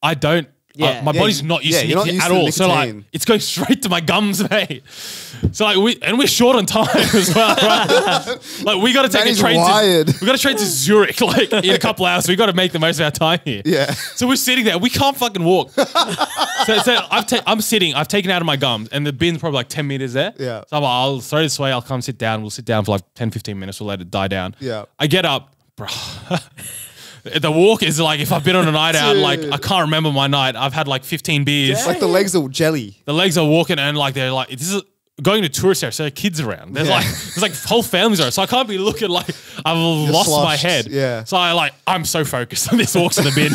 I don't Yeah. my body's not used to you're not nicotine used at to all. So like, nicotine. it's going straight to my gums, mate. So like, we're short on time as well, right? Like, we got to take Manny's a train. wired. We got to train to Zurich like in a couple hours. So we got to make the most of our time here. Yeah. So we're sitting there. We can't fucking walk. so I'm sitting. I've taken out of my gums, and the bin's probably like 10 meters there. Yeah. So I'm like, I'll throw this away. I'll come sit down. We'll sit down for like 10, 15 minutes. We'll let it die down. Yeah. I get up, bro. The walk is like, if I've been on a night out, like I can't remember my night. I've had like 15 beers. It's like the legs are jelly. The legs are walking, and like they're like, this is going to tourist area, so there are kids around. There's like whole families around, so I can't be looking like I've lost my sloshed. head. Yeah. So I'm so focused on this walks in the bin.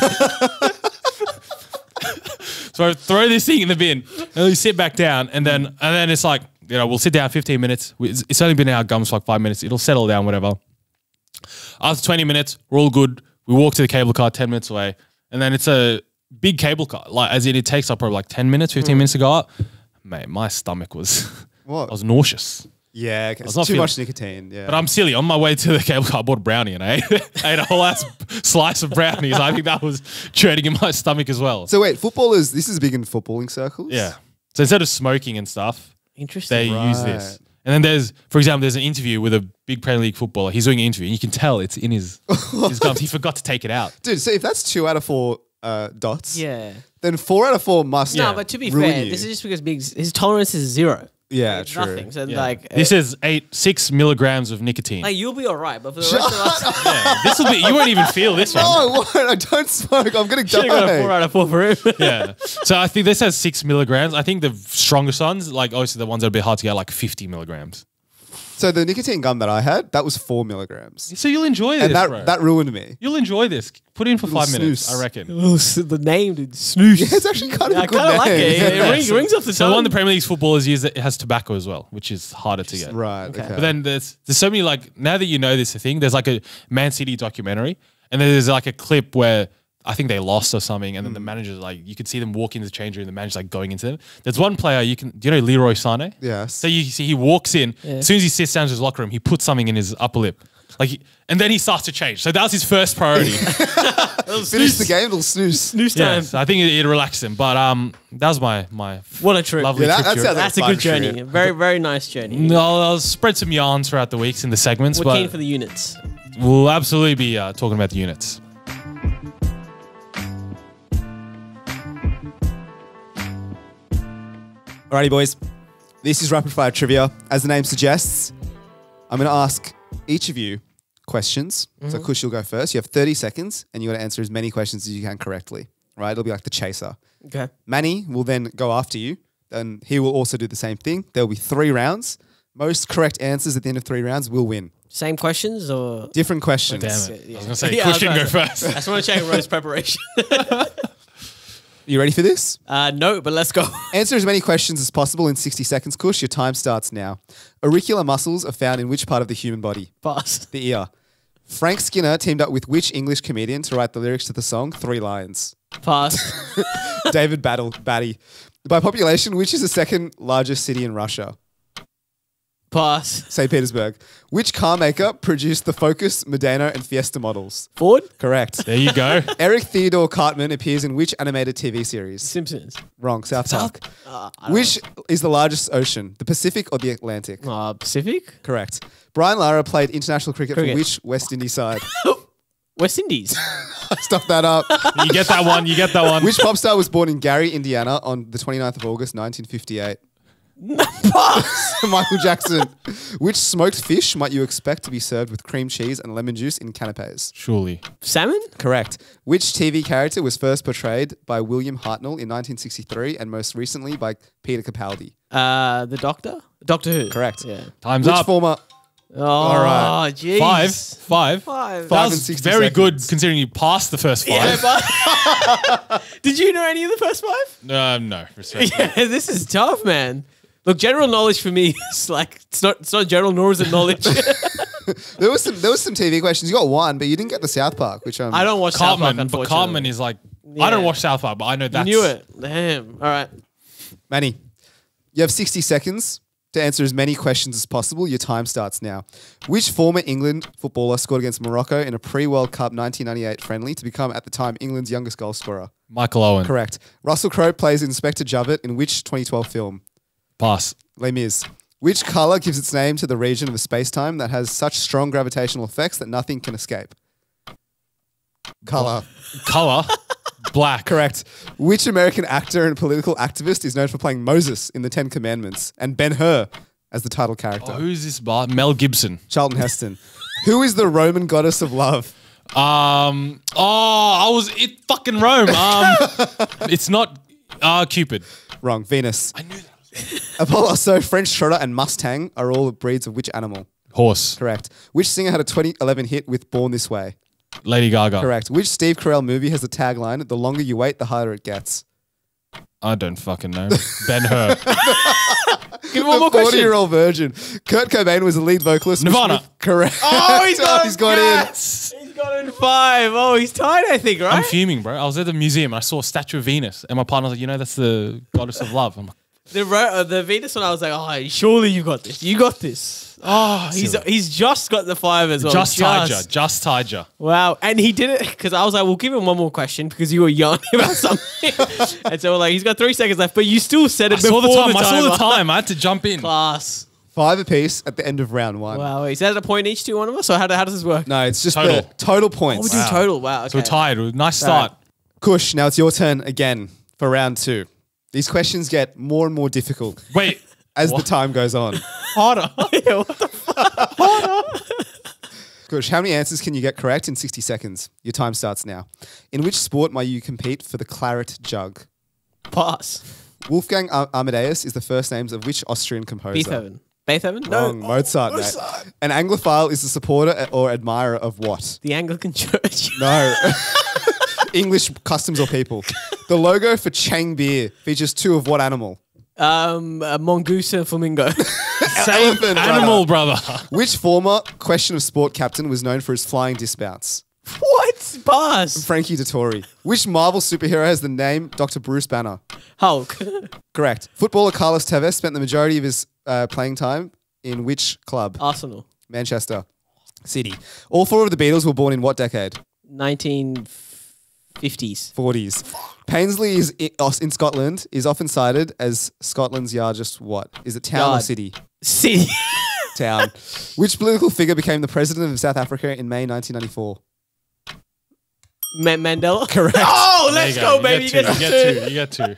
So I throw this thing in the bin, and we sit back down, and then it's like, you know, we'll sit down 15 minutes. It's only been in our gums for like 5 minutes. It'll settle down, whatever. After 20 minutes, we're all good. We walk to the cable car 10 minutes away, and then it's a big cable car. Like, as in, it takes up probably like 10 minutes, 15 minutes to go up. Mate, my stomach was, What? I was nauseous. Yeah, okay. It's not too feeling- much nicotine. Yeah. But I'm silly. On my way to the cable car, I bought a brownie and I ate a whole ass slice of brownies. I think that was churning in my stomach as well. So wait, footballers, this is big in footballing circles? Yeah. So instead of smoking and stuff, Interesting. they use this. And then for example, there's an interview with a big Premier League footballer. He's doing an interview, and you can tell it's in his gums. He forgot to take it out. Dude, so if that's 2 out of 4 dots, Yeah. then 4 out of 4 must No, but to be ruin fair, you. this is just because his tolerance is 0. Yeah, It's true. nothing. So Yeah. like, This is 6 milligrams of nicotine. like you'll be all right, but for the rest of us, Yeah, this will be. You won't even feel this one. No, I won't. I don't smoke. I'm going to should have got a 4 die. out of 4 for him. Yeah. So I think this has 6 milligrams. I think the strongest ones, like obviously the ones that are a bit hard to get, like 50 milligrams. So the nicotine gum that I had, that was 4 milligrams. So you'll enjoy this, And bro. that ruined me. You'll enjoy this. Put it in for Little 5 minutes, snooze. I reckon. The name, dude, snooze. Yeah, it's actually kind of I a good kind of name. like it. Yeah. It rings off the So tongue. the one the Premier League footballers use, it has tobacco as well, which is harder to get. Right, okay. But then there's so many, like, now that you know this thing, there's like a Man City documentary, and then there's like a clip where I think they lost or something, and then the manager's like, you could see them walk into the change room, the manager's like going into them. There's one player, do you know Leroy Sané? Yes. So you see he walks in, as soon as he sits down to his locker room, he puts something in his upper lip. And then he starts to change. So that was his first priority. Finish the game, little snooze. snooze Yeah, time. so I think it relaxed him. But that was my What a trip. lovely Yeah, trip. that to sounds Europe. That's a Fun good journey. trip. Very, very nice journey. No, I'll spread some yarns throughout the weeks in the segments, We're but keen for the units. we'll absolutely be talking about the units. Alrighty, boys. This is Rapid Fire Trivia. As the name suggests, I'm going to ask each of you questions. So, Kush, you'll go first. You have 30 seconds, and you got to answer as many questions as you can correctly. Right? It'll be like the chaser. Okay. Manny will then go after you, and he will also do the same thing. There will be 3 rounds. Most correct answers at the end of 3 rounds will win. Same questions or? Different questions. Damn it. Yeah. I was going to say, Yeah, Kush can I go was first. I just want to check Rose preparation. You ready for this? No, but let's go. Answer as many questions as possible in 60 seconds, Kush. Your time starts now. Auricular muscles are found in which part of the human body? Pass. The ear. Frank Skinner teamed up with which English comedian to write the lyrics to the song 3 Lions? Pass. David Batty. By population, which is the second largest city in Russia? Pass. St. Petersburg. Which car maker produced the Focus, Modena, and Fiesta models? Ford? Correct. There you go. Eric Theodore Cartman appears in which animated TV series? Simpsons. Wrong. South Park. I don't Which is the largest ocean? The Pacific or the Atlantic? know. Pacific? Correct. Brian Lara played international cricket Cricket. for which West Indies side? West Indies. Stuff that up. You get that one. You get that one. Which pop star was born in Gary, Indiana on the 29th of August, 1958? Pass. Michael Jackson. Which smoked fish might you expect to be served with cream cheese and lemon juice in canapes? Surely. Salmon? Correct. Which TV character was first portrayed by William Hartnell in 1963 and most recently by Peter Capaldi? The Doctor? Doctor Who? Correct. Yeah. Time's Which up. former... Oh, right. jeez. Five. Five. That 5 and was 60 very seconds. good considering you passed the first 5. Yeah, but did you know any of the first 5? No. Respect. Yeah, this is tough, man. Look, general knowledge for me is like it's not general, nor is it knowledge. There was some TV questions. You got 1, but you didn't get the South Park, which I don't watch South Park, Cartman, but unfortunately. Cartman is like, Yeah. I don't watch South Park, but I know You that's... knew it. Damn. All right. Manny, you have 60 seconds to answer as many questions as possible. Your time starts now. Which former England footballer scored against Morocco in a pre-World Cup 1998 friendly to become, at the time, England's youngest goal scorer? Michael Owen. Correct. Russell Crowe plays Inspector Jubbett in which 2012 film? Pass. Les Mis. Which colour gives its name to the region of space-time that has such strong gravitational effects that nothing can escape? Colour. Color. Black. Correct. Which American actor and political activist is known for playing Moses in The Ten Commandments and Ben-Hur as the title character? Oh, who's this bar? Mel Gibson. Charlton Heston. Who is the Roman goddess of love? It fucking Rome. It's not Cupid. Wrong. Venus. I knew that. Apollo. So French Trotter and Mustang are all breeds of which animal? Horse. Correct. Which singer had a 2011 hit with Born This Way? Lady Gaga. Correct. Which Steve Carell movie has the tagline, the longer you wait, the harder it gets? I don't fucking know. Ben-Hur. Give me one more question. 40-year-old virgin. Kurt Cobain was the lead vocalist. Nirvana. Correct. Oh, he's got, He's got yes. He's got in 5. Oh, he's tied, I think, right? I'm fuming, bro. I was at the museum and I saw a statue of Venus, and my partner was like, that's the goddess of love. I'm like, The Venus one, I was like, oh, surely you got this. You got this. Oh, he's just got the 5 as well. just tied ya. Wow. And he did it because I was like, we'll give him one more question because you were yelling about something. And so we're like, he's got 3 seconds left, but you still said it before the time. I saw the time. I had to jump in. Class. 5 apiece at the end of round 1. Wow. Is that a point each to one of us? Or how does this work? No, it's just Total. the total points. Oh, we're doing total. Wow. Okay. So we're tied. Nice start. Kush, now it's your turn again for round 2. These questions get more and more difficult Wait. as the time goes on. Harder. Yeah, what the fuck? Kush, how many answers can you get correct in 60 seconds? Your time starts now. In which sport might you compete for the claret jug? Pass. Wolfgang Amadeus is the first names of which Austrian composer? Beethoven? Wrong. No. Mozart, mate. An Anglophile is the supporter or admirer of what? The Anglican Church. No. English customs or people. The logo for Chang beer features 2 of what animal? A mongoose and flamingo. Elephant, Animal, brother. Which former question of sport captain was known for his flying dismounts? What? Pass. Frankie Dettori. Which Marvel superhero has the name Dr. Bruce Banner? Hulk. Correct. Footballer Carlos Tevez spent the majority of his playing time in which club? Arsenal. Manchester City. All 4 of the Beatles were born in what decade? 1950s. 40s. Paisley is in Scotland is often cited as Scotland's largest what? Is it town or Yard. city? City. Town. Which political figure became the president of South Africa in May 1994? Mandela. Correct. Oh, There let's you go, baby. You get two. You get 2.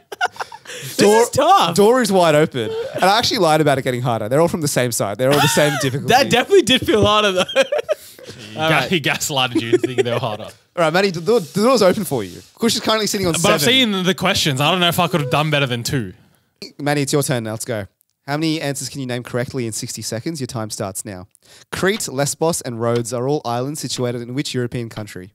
This is tough. Door is wide open. And I actually lied about it getting harder. They're all from the same side. They're all the same difficulty. That definitely did feel harder, though. He gaslighted you thinking they were harder. All right, Matty, the door's open for you. Kush is currently sitting on 7. But I've seen the questions. I don't know if I could have done better than 2. Matty, it's your turn now. Let's go. How many answers can you name correctly in 60 seconds? Your time starts now. Crete, Lesbos, and Rhodes are all islands situated in which European country?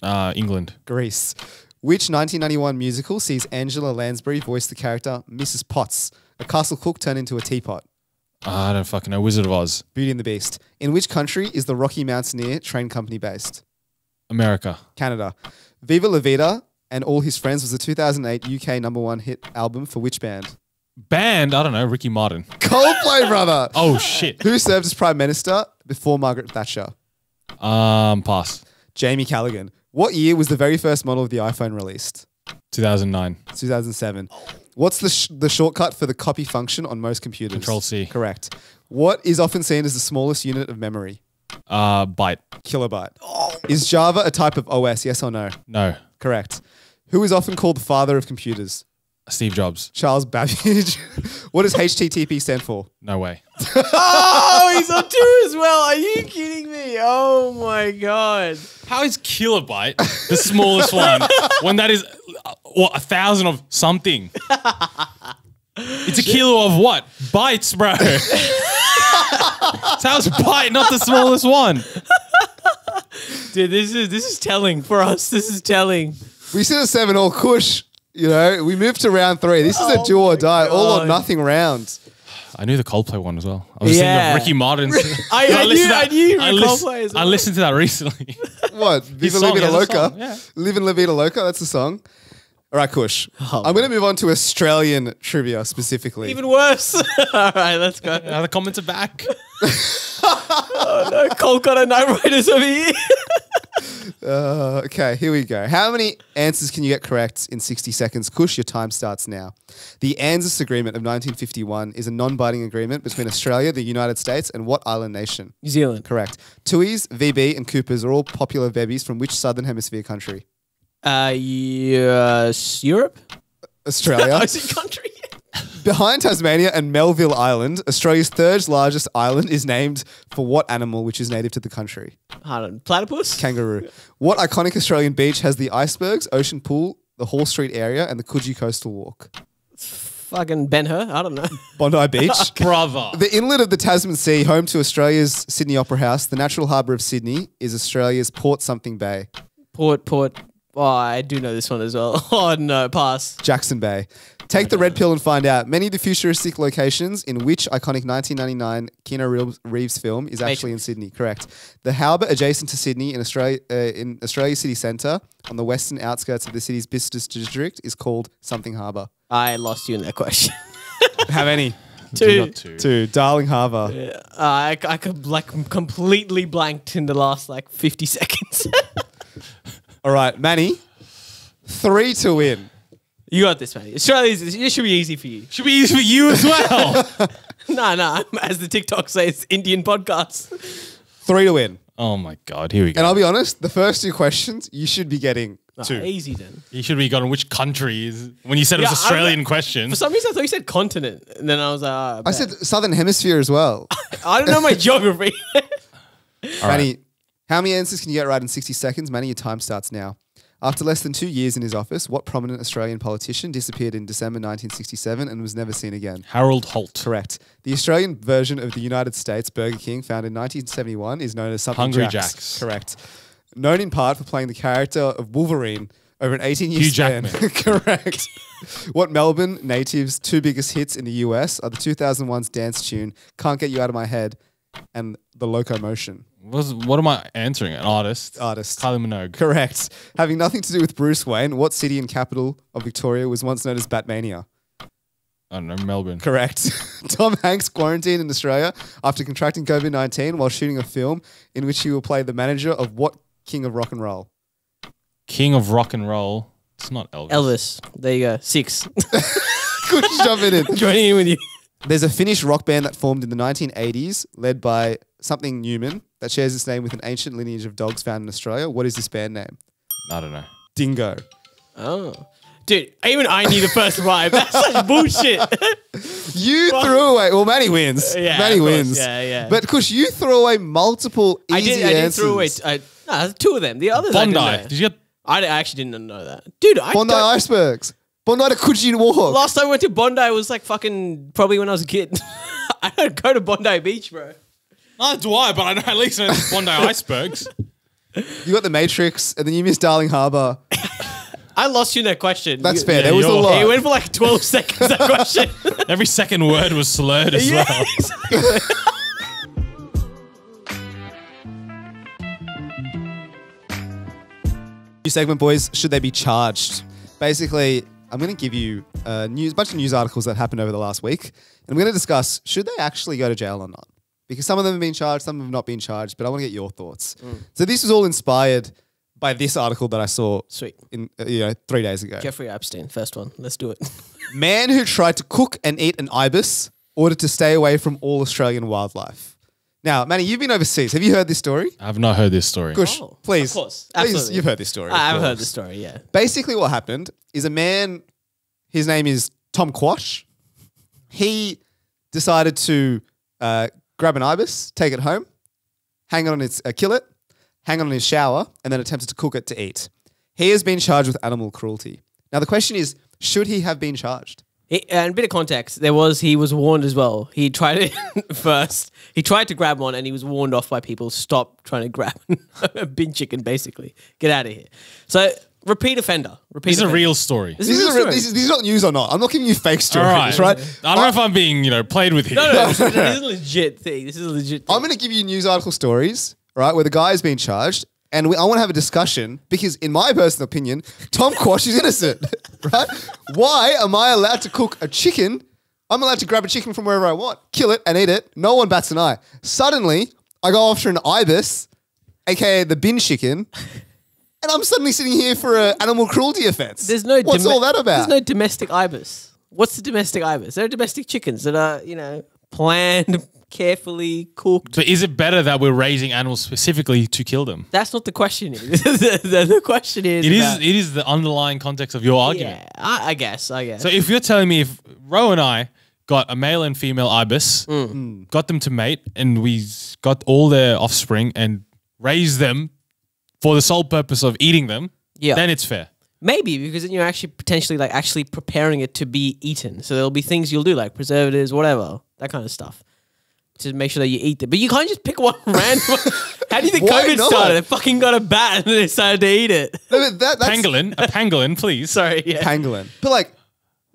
England. Greece. Which 1991 musical sees Angela Lansbury voice the character Mrs. Potts, a castle cook turned into a teapot? I don't fucking know. Wizard of Oz. Beauty and the Beast. In which country is the Rocky Mountaineer Train Company based? America. Canada. Viva La Vida and All His Friends was a 2008 UK #1 hit album for which band? Band, I don't know. Ricky Martin. Coldplay, brother. Oh, shit. Who served as Prime Minister before Margaret Thatcher? Pass. Jamie Callaghan. What year was the very first model of the iPhone released? 2009. 2007. What's the shortcut for the copy function on most computers? Control-C. Correct. What is often seen as the smallest unit of memory? Byte. Kilobyte. Is Java a type of OS, yes or no? No. Correct. Who is often called the father of computers? Steve Jobs. Charles Babbage. What does HTTP stand for? No way. Oh, he's on 2 as well. Are you kidding me? Oh, my God. How is kilobyte the smallest one when that is, 1,000 of something? It's a kilo of what? Bytes, bro. So how's byte not the smallest one? Dude, this is telling for us. This is telling. We sit at 7-all. Kush, you know, we moved to round 3. This is a do or die, all or nothing round. I knew the Coldplay one as well. I was thinking of Ricky Martin's. I knew Coldplay as well. I listened to that recently. What? Viva La song, Vida he has a Loca? song, yeah. Live in La Vida Loca, that's the song. All right, Kush. Oh, I'm going to move on to Australian trivia specifically. Even worse. All right, let's go. The comments are back. No, Kolkata Knight Riders over here. Okay, here we go. How many answers can you get correct in 60 seconds? Kush, your time starts now. The ANZUS Agreement of 1951 is a non-binding agreement between Australia, the United States, and what island nation? New Zealand. Correct. Tuis, VB, and Coopers are all popular bevies from which southern hemisphere country? Yes, Europe? Australia. Aussie country? Behind Tasmania and Melville Island, Australia's third largest island is named for what animal which is native to the country? Hold on. Platypus? Kangaroo. What iconic Australian beach has the icebergs, ocean pool, the Hall Street area, and the Coogee Coastal Walk? Fucking Ben-Hur? I don't know. Bondi Beach. Brother. The inlet of the Tasman Sea, home to Australia's Sydney Opera House, the natural harbour of Sydney, is Australia's Port something bay. Port. Oh, I do know this one as well. Oh, no. Pass. Jackson Bay. Take the red pill and find out. Many of the futuristic locations in which iconic 1999 Keanu Reeves film is actually in Sydney. Correct. The harbour adjacent to Sydney in Australia City Centre on the western outskirts of the city's business district is called something harbour. I lost you in that question. How many? Two. Two. Darling Harbour. Yeah. I could completely blanked in the last 50 seconds. All right, Manny. 3 to win. You got this, man. It should be easy for you. Should be easy for you as well. No. As the TikTok says, Indian podcast. 3 to win. Oh my God, here we go. And I'll be honest, the first 2 questions you should be getting 2. Easy then. You should be going, which country is, when you said it was Australian question. For some reason, I thought you said continent. And then I was like, I said Southern Hemisphere as well. I don't know my geography. Manny, how many answers can you get right in 60 seconds? Manny, your time starts now. After less than 2 years in his office, what prominent Australian politician disappeared in December 1967 and was never seen again? Harold Holt. Correct. The Australian version of the United States Burger King, founded in 1971, is known as something Hungry Jacks. Jacks. Correct. Known in part for playing the character of Wolverine over an 18-year Hugh span. Jackman. Correct. What Melbourne natives' 2 biggest hits in the US are the 2001's dance tune Can't Get You Out of My Head and The Locomotion? What am I answering? An artist? Artist. Kylie Minogue. Correct. Having nothing to do with Bruce Wayne, what city and capital of Victoria was once known as Batmania? I don't know, Melbourne. Correct. Tom Hanks quarantined in Australia after contracting COVID-19 while shooting a film in which he will play the manager of what king of rock and roll? King of rock and roll. It's not Elvis. Elvis. There you go. 6. Good jumping in. Joining in with you. There's a Finnish rock band that formed in the 1980s, led by something Newman, that shares its name with an ancient lineage of dogs found in Australia. What is this band name? I don't know. Dingo. Oh. Dude, even I knew the first rhyme. That's such bullshit. You threw away. Well, Manny wins. Yeah, Manny of course. wins. Yeah. But Kush, you threw away multiple easy I did answers. throw away. No, 2 of them. The others Bondi. I didn't know. Did you get I actually didn't know that. Dude, Bondi Icebergs. Bondi to Coogee Walk. Last time I went to Bondi was fucking probably when I was a kid. I don't go to Bondi Beach, bro. Neither do I, but I know at least know the Bondi icebergs. You got the Matrix, and then you missed Darling Harbour. I lost you in that question. That's fair. There was a you're- lot. It went for 12 seconds, that question. Every second word was slurred as Yeah, well. exactly. New segment, boys. Should they be charged? Basically, I'm going to give you a bunch of news articles that happened over the last week, and I'm going to discuss should they actually go to jail or not. Because some of them have been charged, some have not been charged, but I want to get your thoughts. So this was all inspired by this article that I saw Sweet. in 3 days ago. Jeffrey Epstein, first one. Let's do it. Man who tried to cook and eat an ibis ordered to stay away from all Australian wildlife. Now, Manny, you've been overseas. Have you heard this story? I've not heard this story. Kush, Oh, please. of course. Please, Absolutely. you've heard this story. I've of heard course. the story, yeah. Basically, what happened is a man, his name is Tom Quash. He decided to grab an ibis, take it home, kill it, hang it on his shower, and then attempted to cook it to eat. He has been charged with animal cruelty. Now, the question is, should he have been charged? And a bit of context, he was warned as well. He tried it first. He tried to grab one and he was warned off by people. Stop trying to grab a bin chicken, basically. Get out of here. So, repeat offender. This is a real story. This is a real story. This is not news or not. I'm not giving you fake stories, All right. right? I don't know if I'm being, played with here. No, this is a legit thing. This is a legit thing. I'm going to give you news article stories, right, where the guy is being charged, And I want to have a discussion because, in my personal opinion, Tom Quash is innocent, right? Why am I allowed to cook a chicken? I'm allowed to grab a chicken from wherever I want, kill it and eat it. No one bats an eye. Suddenly, I go after an ibis, aka the bin chicken, and I'm suddenly sitting here for an animal cruelty offense. What's all that about? There's no domestic ibis. What's the domestic ibis? There are domestic chickens that are, planned, carefully cooked. But is it better that we're raising animals specifically to kill them? That's not the question. The question is. It is the underlying context of your argument. Yeah, I guess. So if you're telling me if Ro and I got a male and female ibis, got them to mate, and we got all their offspring and raised them for the sole purpose of eating them, then it's fair. Maybe, because then you're actually potentially actually preparing it to be eaten. So there'll be things you'll do like preservatives, whatever, that kind of stuff, to make sure that you eat it. But you can't just pick one random. How do you think Why COVID not? started? They fucking got a bat and they decided to eat it. No, that's Pangolin, a pangolin, please. Sorry, yeah. pangolin. But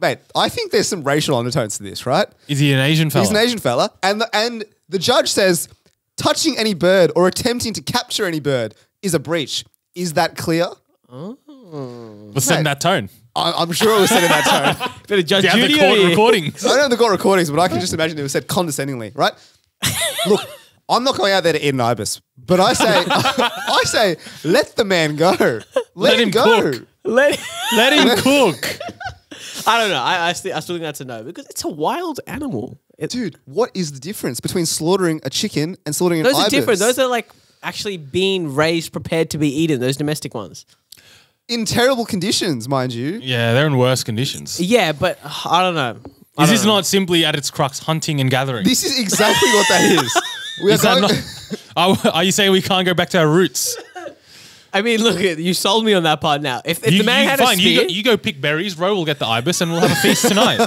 mate, I think there's some racial undertones to this, right? Is he an Asian fella? He's an Asian fella, and the judge says touching any bird or attempting to capture any bird is a breach. Is that clear? Was set in that tone. I'm sure it was said in that tone. Better judge Do you have the Judy court here. recordings? I don't have the court recordings, but I can just imagine it was said condescendingly, right? Look, I'm not going out there to eat an ibis, but I say, let the man go. Let him go. cook. Let Let him cook. I don't know. I still think that's a no because it's a wild animal. Dude, what is the difference between slaughtering a chicken and slaughtering an Those ibis? are different. Those are actually being raised, prepared to be eaten. Those domestic ones. in terrible conditions, mind you. Yeah, they're in worse conditions. Yeah, but I don't know. Is this not simply at its crux hunting and gathering? This is exactly what that is. We Is that not, are you saying we can't go back to our roots? I mean, look, you sold me on that part now. If the man had a spear... You go pick berries, Ro will get the ibis, and we'll have a feast tonight.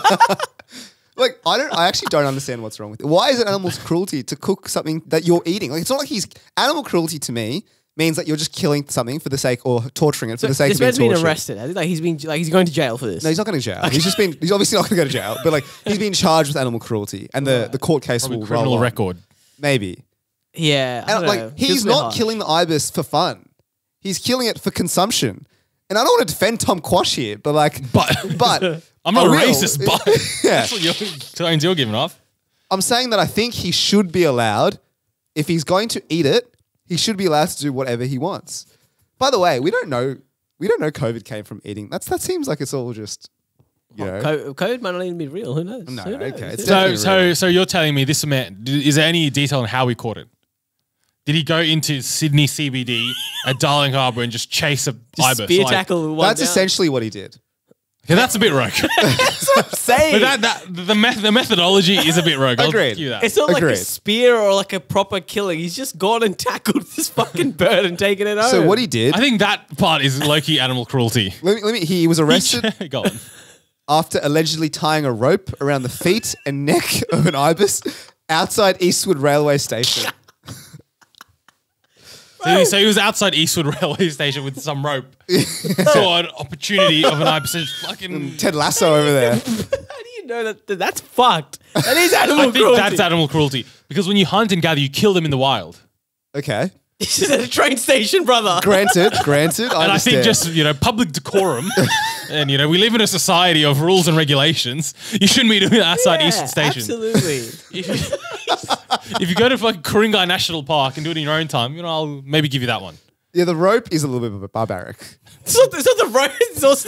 Like, I actually don't understand what's wrong with it. Why is it animal cruelty to cook something that you're eating? Like, it's not like animal cruelty to me means that you're just killing something for the sake or torturing it for the sake of being tortured. This man's been arrested. I think he's going to jail for this. No, he's not going to jail. Okay. He's obviously not going to go to jail, but like he's been charged with animal cruelty, and the court case Probably will criminal roll on. record. Maybe. Yeah, I don't know. Like he's not killing the ibis for fun. He's killing it for consumption. And I don't want to defend Tom Quash here, but I'm not racist, but yeah. that's what you're giving off. I'm saying that I think he should be allowed, if he's going to eat it, he should be allowed to do whatever he wants. By the way, we don't know COVID came from eating. That seems like it's all just, you know. COVID might not even be real. Who knows? No, Who knows? okay. It's So you're telling me this man, is there any detail on how we caught it? Did he go into Sydney CBD at Darling Harbour and just chase a ibis? Spear tackle one That's down. essentially what he did. Yeah, that's a bit rogue. That's what I'm saying. But the methodology is a bit rogue. I'll Agreed. give you that. It's not like a Agreed. spear or like a proper killing. He's just gone and tackled this fucking bird and taken it home. So what he did, I think that part is low-key animal cruelty. he was arrested Go on. after allegedly tying a rope around the feet and neck of an ibis outside Eastwood Railway Station. So he was outside Eastwood Railway Station with some rope. Saw an opportunity of an ibis. Fucking. Ted Lasso over there. How do you know that that's fucked? That is animal I think cruelty. that's animal cruelty because when you hunt and gather, you kill them in the wild. Okay. This is at a train station, brother. Granted. I And understand. I think just public decorum, and we live in a society of rules and regulations. You shouldn't be doing that outside Eastern Station. Absolutely. If you go to fucking Ku-ring-gai National Park and do it in your own time, I'll maybe give you that one. Yeah, the rope is a little bit barbaric. It's not the road.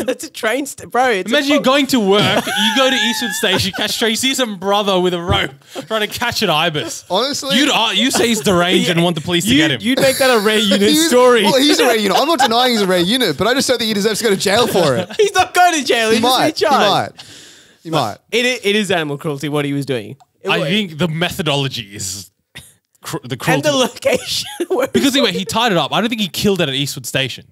It's a train station, bro. Imagine you're going to work, you go to Eastwood Station, catch train, you see some brother with a rope trying to catch an ibis. Honestly, You say he's deranged and want the police to get him. You'd make that a rare unit story. Well, he's a rare unit. I'm not denying he's a rare unit, but I just don't think he deserves to go to jail for it. He's not going to jail. He He's might. just charged. He might. It is animal cruelty what he was doing. I think the methodology is the cruelty. And the location. Because anyway, he tied it up. I don't think he killed it at Eastwood Station.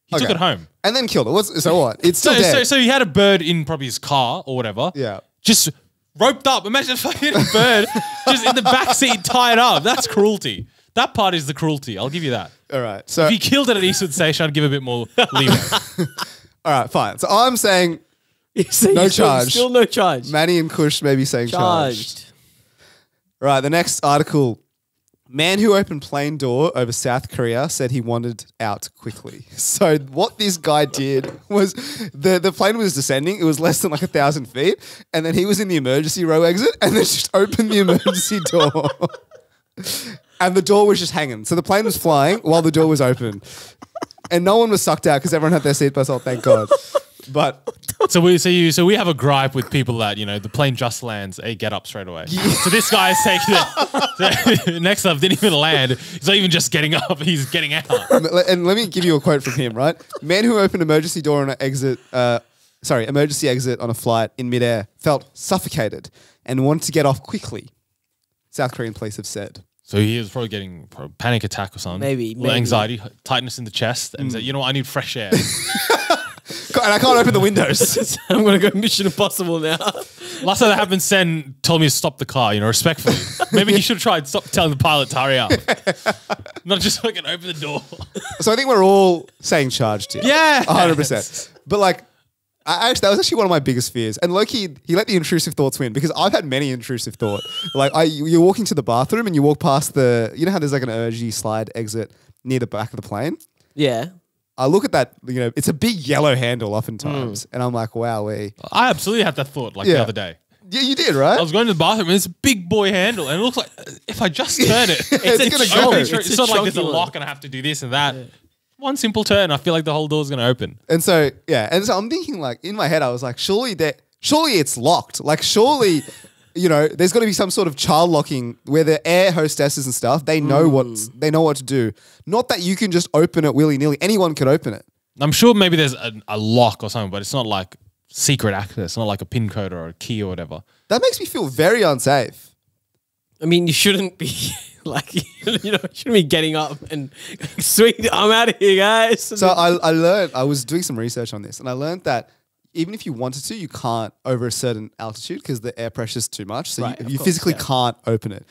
He took Okay. it home. And then killed it. So what? It's still dead. So he had a bird in probably his car or whatever. Yeah. Just roped up. Imagine a fucking bird just in the back seat tied up. That's cruelty. That part is the cruelty. I'll give you that. All right. So If he killed it at Eastwood Station, I'd give a bit more leeway. all right, fine. So I'm saying So No you're charge. Still no charge. Manny and Kush may be saying charged. Charged. Right. The next article. Man who opened plane door over South Korea said he wanted out quickly. So what this guy did was the plane was descending. It was less than like 1,000 feet. And then he was in the emergency row exit and then just opened the emergency door. And the door was just hanging. So the plane was flying while the door was open. And no one was sucked out because everyone had their seatbelts on, thank God. But So we have a gripe with people that, you know, the plane just lands, hey, get up straight away. So this guy is taking it. Next up, didn't even land. He's not even just getting up, he's getting out. and let me give you a quote from him, right? Man who opened emergency door on an emergency exit on a flight in midair felt suffocated and wanted to get off quickly. South Korean police have said. So he was probably getting a panic attack or something. Maybe. Anxiety, tightness in the chest, and said, you know what, I need fresh air. And I can't open the windows. I'm going to go Mission Impossible now. Last time that happened, Sen told me to stop the car, you know, respectfully. Maybe he should have tried stop telling the pilot to hurry up. Not just fucking open the door. So I think we're all saying charged here. Yeah. 100%. But like, that was actually one of my biggest fears. And Loki, he let the intrusive thoughts win because I've had many intrusive thoughts. Like you're walking to the bathroom and you walk past you know how there's like an urgy slide exit near the back of the plane? Yeah. I look at that, you know, it's a big yellow handle oftentimes. And I'm like, wow, I absolutely had that thought the other day. Yeah, you did, right? I was going to the bathroom and it's a big boy handle and it looks like if I just turn it, it's gonna go. It's not like there's a lock and I have to do this and that. Yeah. One simple turn, I feel like the whole door's going to open. And so I'm thinking like in my head, I was like, surely it's locked. Like surely, you know, there's got to be some sort of child locking where the air hostesses and stuff, they know what to do. Not that you can just open it willy-nilly. Anyone can open it. I'm sure maybe there's a lock or something, but it's not like secret access, not like a PIN code or a key or whatever. That makes me feel very unsafe. I mean, you shouldn't be like, you know, shouldn't be getting up and sweet, I'm out of here, guys. So I learned, I was doing some research on this and I learned that even if you wanted to, you can't over a certain altitude because the air pressure is too much. So you physically can't open it.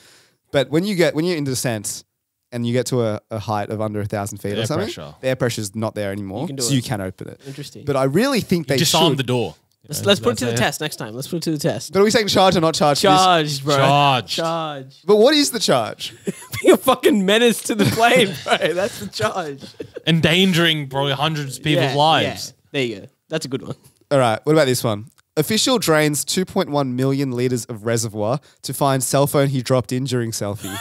But when you're in descent and you get to a height of under 1,000 feet or something, the air pressure is not there anymore. You can open it. Interesting. But I really think they disarm should. the door. Let's put it to the test next time. Let's put it to the test. But are we saying charge or not charge? Charge, bro. Charge. But what is the charge? Being a fucking menace to the plane, bro. That's the charge. Endangering probably hundreds of people's lives. Yeah. There you go. That's a good one. All right. What about this one? Official drains 2.1 million litres of reservoir to find cell phone he dropped in during selfie.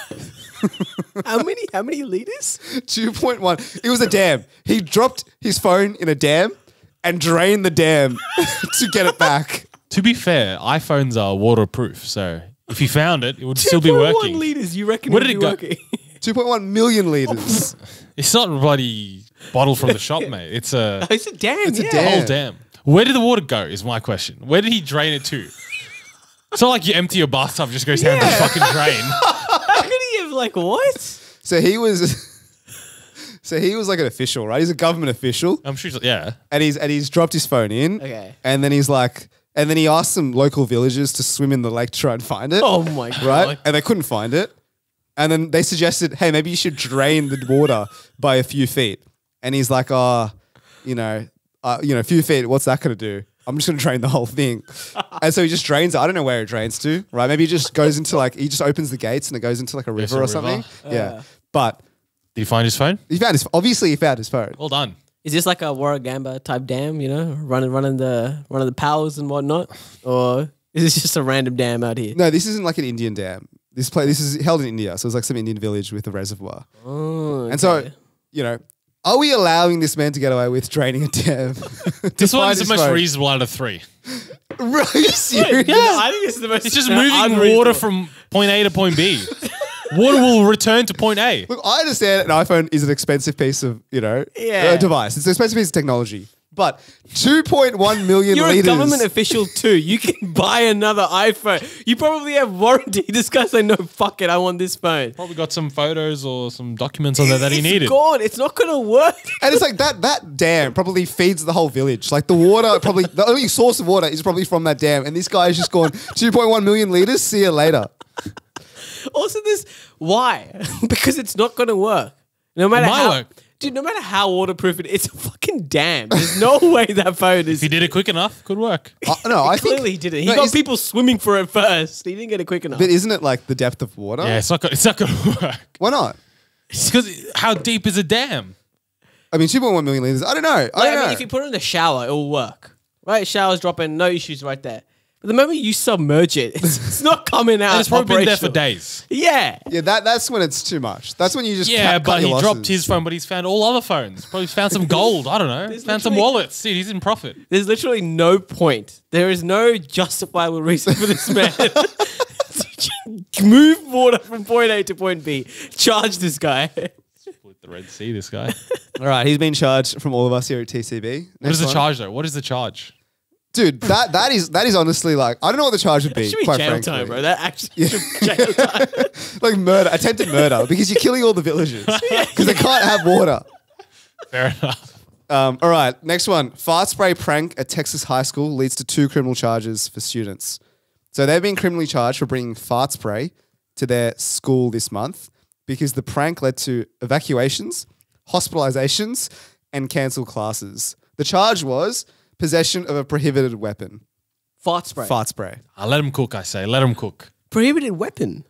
How many litres? 2.1. It was a dam. He dropped his phone in a dam and drained the dam to get it back. To be fair, iPhones are waterproof, so if you found it, it would still be working. 2.1 litres, you reckon Where it did would it be go? working? 2.1 million litres. It's not a bloody bottle from the shop, mate. It's a It's a dam, It's a yeah. dam. whole dam. Where did the water go is my question. Where did he drain it to? It's not like you empty your bathtub, just goes down the fucking drain. How could he have, like, what? So he was like an official, right? He's a government official. I'm sure, yeah. And he's dropped his phone in. Okay. And then he asked some local villagers to swim in the lake to try and find it. Oh my God. Right? And they couldn't find it. And then they suggested, hey, maybe you should drain the water by a few feet. And he's like, a few feet, what's that going to do? I'm just going to drain the whole thing. And so he just drains it. I don't know where it drains to, right? Maybe he just goes into he just opens the gates and it goes into like a river or something. Yeah. But Did he find his phone? Obviously he found his phone. Well done. Is this like a Warragamba type dam, you know, running the powers and whatnot? Or is this just a random dam out here? No, this isn't like an Indian dam. This is held in India. So it's like some Indian village with a reservoir. Oh, okay. And so, you know, are we allowing this man to get away with draining a dam? This one is the most reasonable out of three. Are you serious? Yeah, I think it's the most. It's just moving water from point A to point B. Water will return to point A. Look, I understand an iPhone is an expensive piece of, device. It's an expensive piece of technology. But 2.1 million You're litres. a government official too. You can buy another iPhone. You probably have warranty. This guy said, no, fuck it, I want this phone. Probably got some photos or some documents on there that he needed. It's gone. It's not going to work. And it's like that dam probably feeds the whole village. Like the water, the only source of water is probably from that dam. And this guy has just gone 2.1 million litres. See you later. Also, why? Because it's not going to work. No matter It might how. work. Dude, no matter how waterproof it is, it's a fucking dam. There's no way that phone is. If he did it quick enough, could work. No, I think Clearly he did it. He No, got is- people swimming for it first. He didn't get it quick enough. But isn't it like the depth of water? Yeah, it's not gonna work. Why not? It's because how deep is a dam? I mean, 2.1 million liters. I don't know. I don't know. mean, if you put it in the shower, it will work. Right? Showers dropping, no issues right there. But the moment you submerge it, it's not coming out. And it's probably been there for operational. days. Yeah. Yeah, that's when it's too much. That's when you just Yeah, cut but your he losses. dropped his phone, but he's found all other phones. Probably found some gold. I don't know. Found some literally- wallets. Dude, he's in profit. There's literally no point. There is no justifiable reason for this man to move water from point A to point B. Charge this guy. Split the Red Sea, this guy. All right, he's been charged from all of us here at TCB. What is the Next one. charge, though? What is the charge? Dude, that is honestly like, I don't know what the charge would be, Should be quite jail frankly. time, bro. That actually should be jail time. Like murder, attempted murder, because you're killing all the villagers. Because they can't have water. Fair enough. All right, next one. Fart spray prank at Texas high school leads to 2 criminal charges for students. So they've been criminally charged for bringing fart spray to their school this month because the prank led to evacuations, hospitalizations, and cancelled classes. The charge was possession of a prohibited weapon. Fart spray. Fart spray. Let him cook, I say. Let him cook. Prohibited weapon.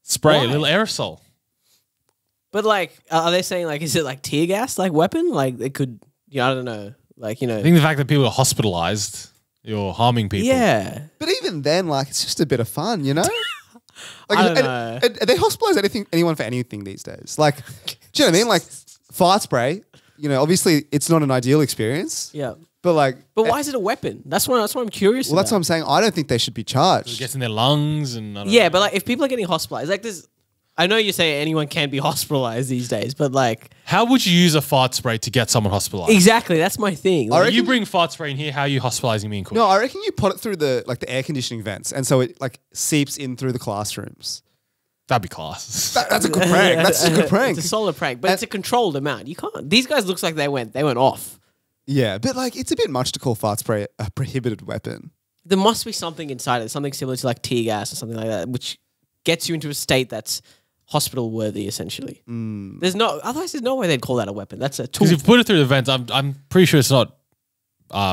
Spray Why? a little aerosol. But like, are they saying like, is it like tear gas like weapon? Like it could, I don't know. Like, I think the fact that people are hospitalized, you're harming people. yeah. But even then, like, it's just a bit of fun, you know? Like, I don't know. and they hospitalize anyone for anything these days. Like, do you know what I mean? Like, fart spray, obviously it's not an ideal experience. Yeah. But like, But why is it a weapon? That's what I'm curious well, that's what I'm saying. I don't think they should be It charged. gets in their lungs and I don't Yeah, know. but like if people are getting hospitalized, like this, I know you say anyone can be hospitalized these days, but like How would you use a fart spray to get someone hospitalized? exactly, that's my thing. Like, reckon- You bring fart spray in here, how are you hospitalizing me and Kush? No, I reckon you put it through the air conditioning vents, and so it like seeps in through the classrooms. That'd be class. That's a good prank. That's a good prank. It's a solid prank, but it's a controlled amount. You can't. These guys looks like they went off. Yeah, but like it's a bit much to call fart spray a prohibited weapon. There must be something inside it, something similar to like tear gas or something like that, which gets you into a state that's hospital worthy, essentially. There's otherwise there's no way they'd call that a weapon. That's a tool. Because if you put it through the vents, I'm pretty sure it's not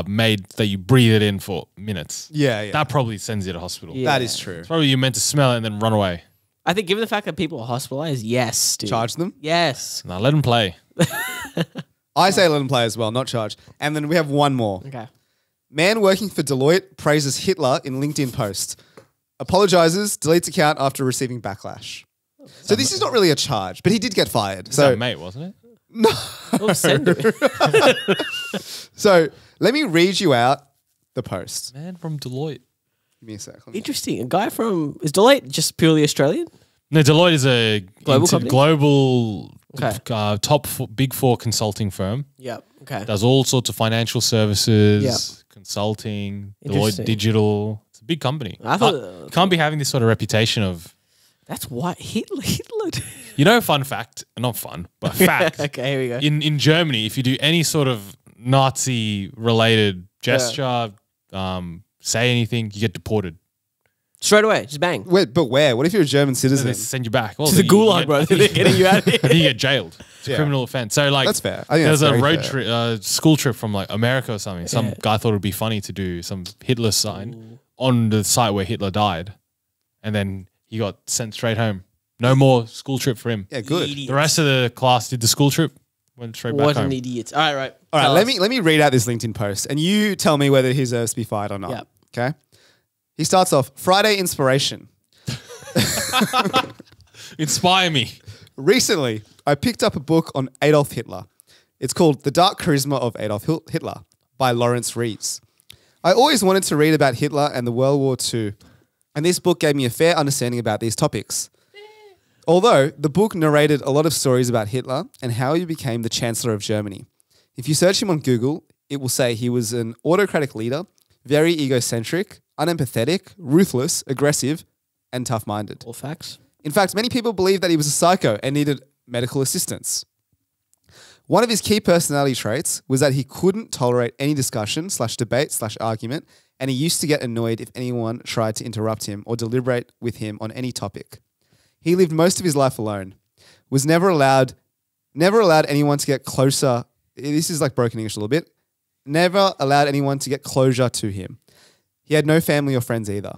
made that you breathe it in for minutes. Yeah. That probably sends you to hospital. Yeah. That is true. Probably you're meant to smell it and then run away. I think given the fact that people are hospitalized, yes, dude. Charge them. Yes. Now let them play. I say let them play as well, not charge. And then we have one more. Okay. Man working for Deloitte praises Hitler in LinkedIn post. Apologizes, deletes account after receiving backlash. So this is not really a charge, but he did get fired. So So mate, wasn't it? Oh, send it. so let me read you out the post. Man from Deloitte. Give me a sec. Let me- Interesting. A guy from is Deloitte just purely Australian? No, Deloitte is a Global company? global Okay. big four consulting firm. Yeah. Okay. Does all sorts of financial services, Yeah. consulting, Deloitte Interesting. Digital. It's a big company. I thought- You can't be having this sort of reputation of, That's why Hitler. fun fact, not fun, but fact. Okay, here we go. In Germany, if you do any sort of Nazi related gesture, say anything, you get deported. Straight away, just bang. Wait, but where? What if you're a German And citizen? they send you back. Well, To the then you gulag, get- bro. They're getting you out of here. then you get jailed. It's a Yeah. criminal offense. So like, That's fair. I think there was that's a very road fair. trip, school trip from like America or something. Some guy thought it'd be funny to do some Hitler sign on the site where Hitler died, and then he got sent straight home. No more school trip for him. Yeah, good. Idiot. The rest of the class did the school trip, went straight back What home. an idiot. All right, right. All right, Tell let us. me read out this LinkedIn post, and you tell me whether he deserves to be fired or not. Yep. Okay. He starts off Friday inspiration. Inspire me. Recently, I picked up a book on Adolf Hitler. It's called The Dark Charisma of Adolf Hitler by Lawrence Rees. I always wanted to read about Hitler and the World War II, and this book gave me a fair understanding about these topics. Although the book narrated a lot of stories about Hitler and how he became the Chancellor of Germany. If you search him on Google, it will say he was an autocratic leader, very egocentric, unempathetic, ruthless, aggressive, and tough-minded. All facts. In fact, many people believe that he was a psycho and needed medical assistance. One of his key personality traits was that he couldn't tolerate any discussion / debate / argument, and he used to get annoyed if anyone tried to interrupt him or deliberate with him on any topic. He lived most of his life alone, was never allowed never allowed anyone to get closer. This is like broken English a little bit. Never allowed anyone to get closure to him. He had no family or friends either.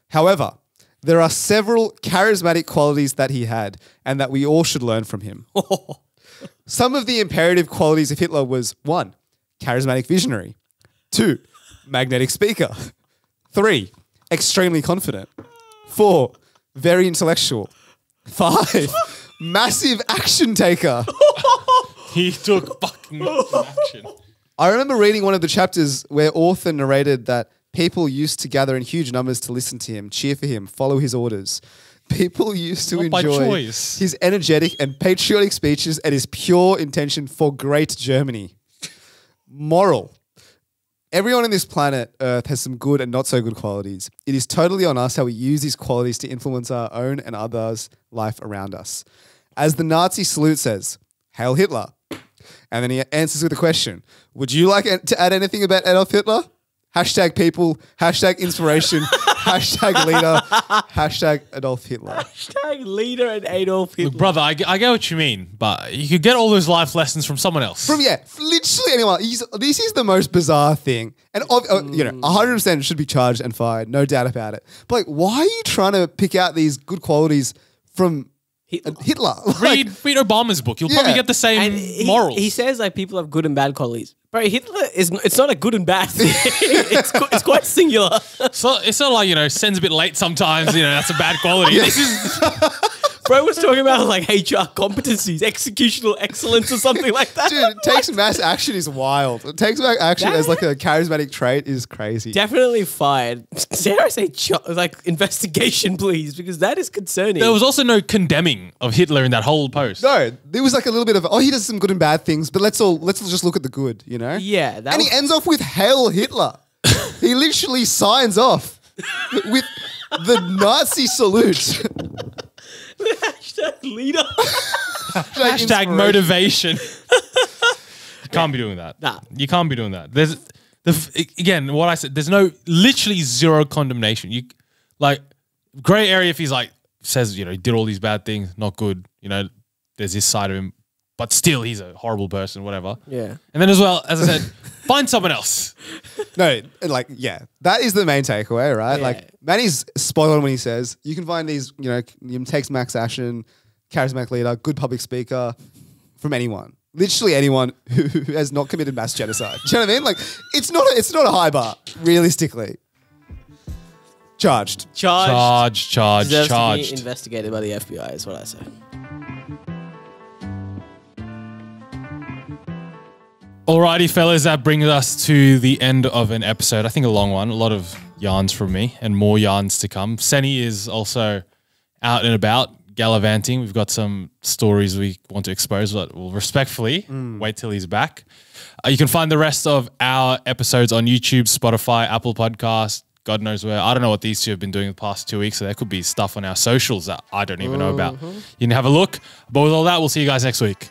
However, there are several charismatic qualities that he had and that we all should learn from him. Some of the imperative qualities of Hitler was 1, charismatic visionary. 2, magnetic speaker. 3, extremely confident. 4, very intellectual. 5, massive action taker. He took fucking action. I remember reading one of the chapters where author narrated that people used to gather in huge numbers to listen to him, cheer for him, follow his orders. People used to Not by enjoy choice. his energetic and patriotic speeches and his pure intention for great Germany. Moral. Everyone on this planet Earth has some good and not so good qualities. It is totally on us how we use these qualities to influence our own and others' life around us. As the Nazi salute says, Hail Hitler. And then he answers with a question. Would you like to add anything about Adolf Hitler? Hashtag people, hashtag inspiration, hashtag leader, hashtag Adolf Hitler. Hashtag leader and Adolf Hitler. Look, brother, I get what you mean, but you could get all those life lessons from someone else. Literally anyone. This is the most bizarre thing. And, 100% should be charged and fired, no doubt about it. But like, why are you trying to pick out these good qualities from Hitler? Read Obama's book. You'll probably get the same morals. He says like people have good and bad qualities. Bro, Hitler it's not a good and bad thing. it's quite singular. So it's not like, sends a bit late sometimes, that's a bad quality. This is Bro was talking about like HR competencies, executional excellence or something like that. Dude, it takes mass action is wild. It takes mass action as like a charismatic trait is crazy. Definitely fired. Dare I say investigation, please, because that is concerning. There was also no condemning of Hitler in that whole post. No, there was like a little bit of, he does some good and bad things, but let's just look at the good, Yeah. And he ends off with Hail Hitler. He literally signs off with the Nazi salute. Hashtag leader. Hashtag motivation. You can't be doing that. Nah. You can't be doing that. Again, what I said, there's literally zero condemnation. Gray area if he's like, says, he did all these bad things, not good, there's this side of him, but still he's a horrible person, whatever. Yeah. And then as well, as I said, find someone else. No, that is the main takeaway, right? Yeah. Like, Manny's spot on when he says, you can find these, takes max action, charismatic leader, good public speaker from anyone. Literally anyone who has not committed mass genocide. Do you know what I mean? Like, it's not a high bar, realistically. Charged. Deserves to be Charged. investigated by the FBI is what I say. Alrighty, fellas, that brings us to the end of an episode. I think a long one. A lot of yarns from me and more yarns to come. Senny is also out and about, gallivanting. We've got some stories we want to expose, but we'll respectfully wait till he's back. You can find the rest of our episodes on YouTube, Spotify, Apple Podcasts, God knows where. I don't know what these two have been doing the past 2 weeks, so there could be stuff on our socials that I don't even know about. You can have a look. But with all that, we'll see you guys next week.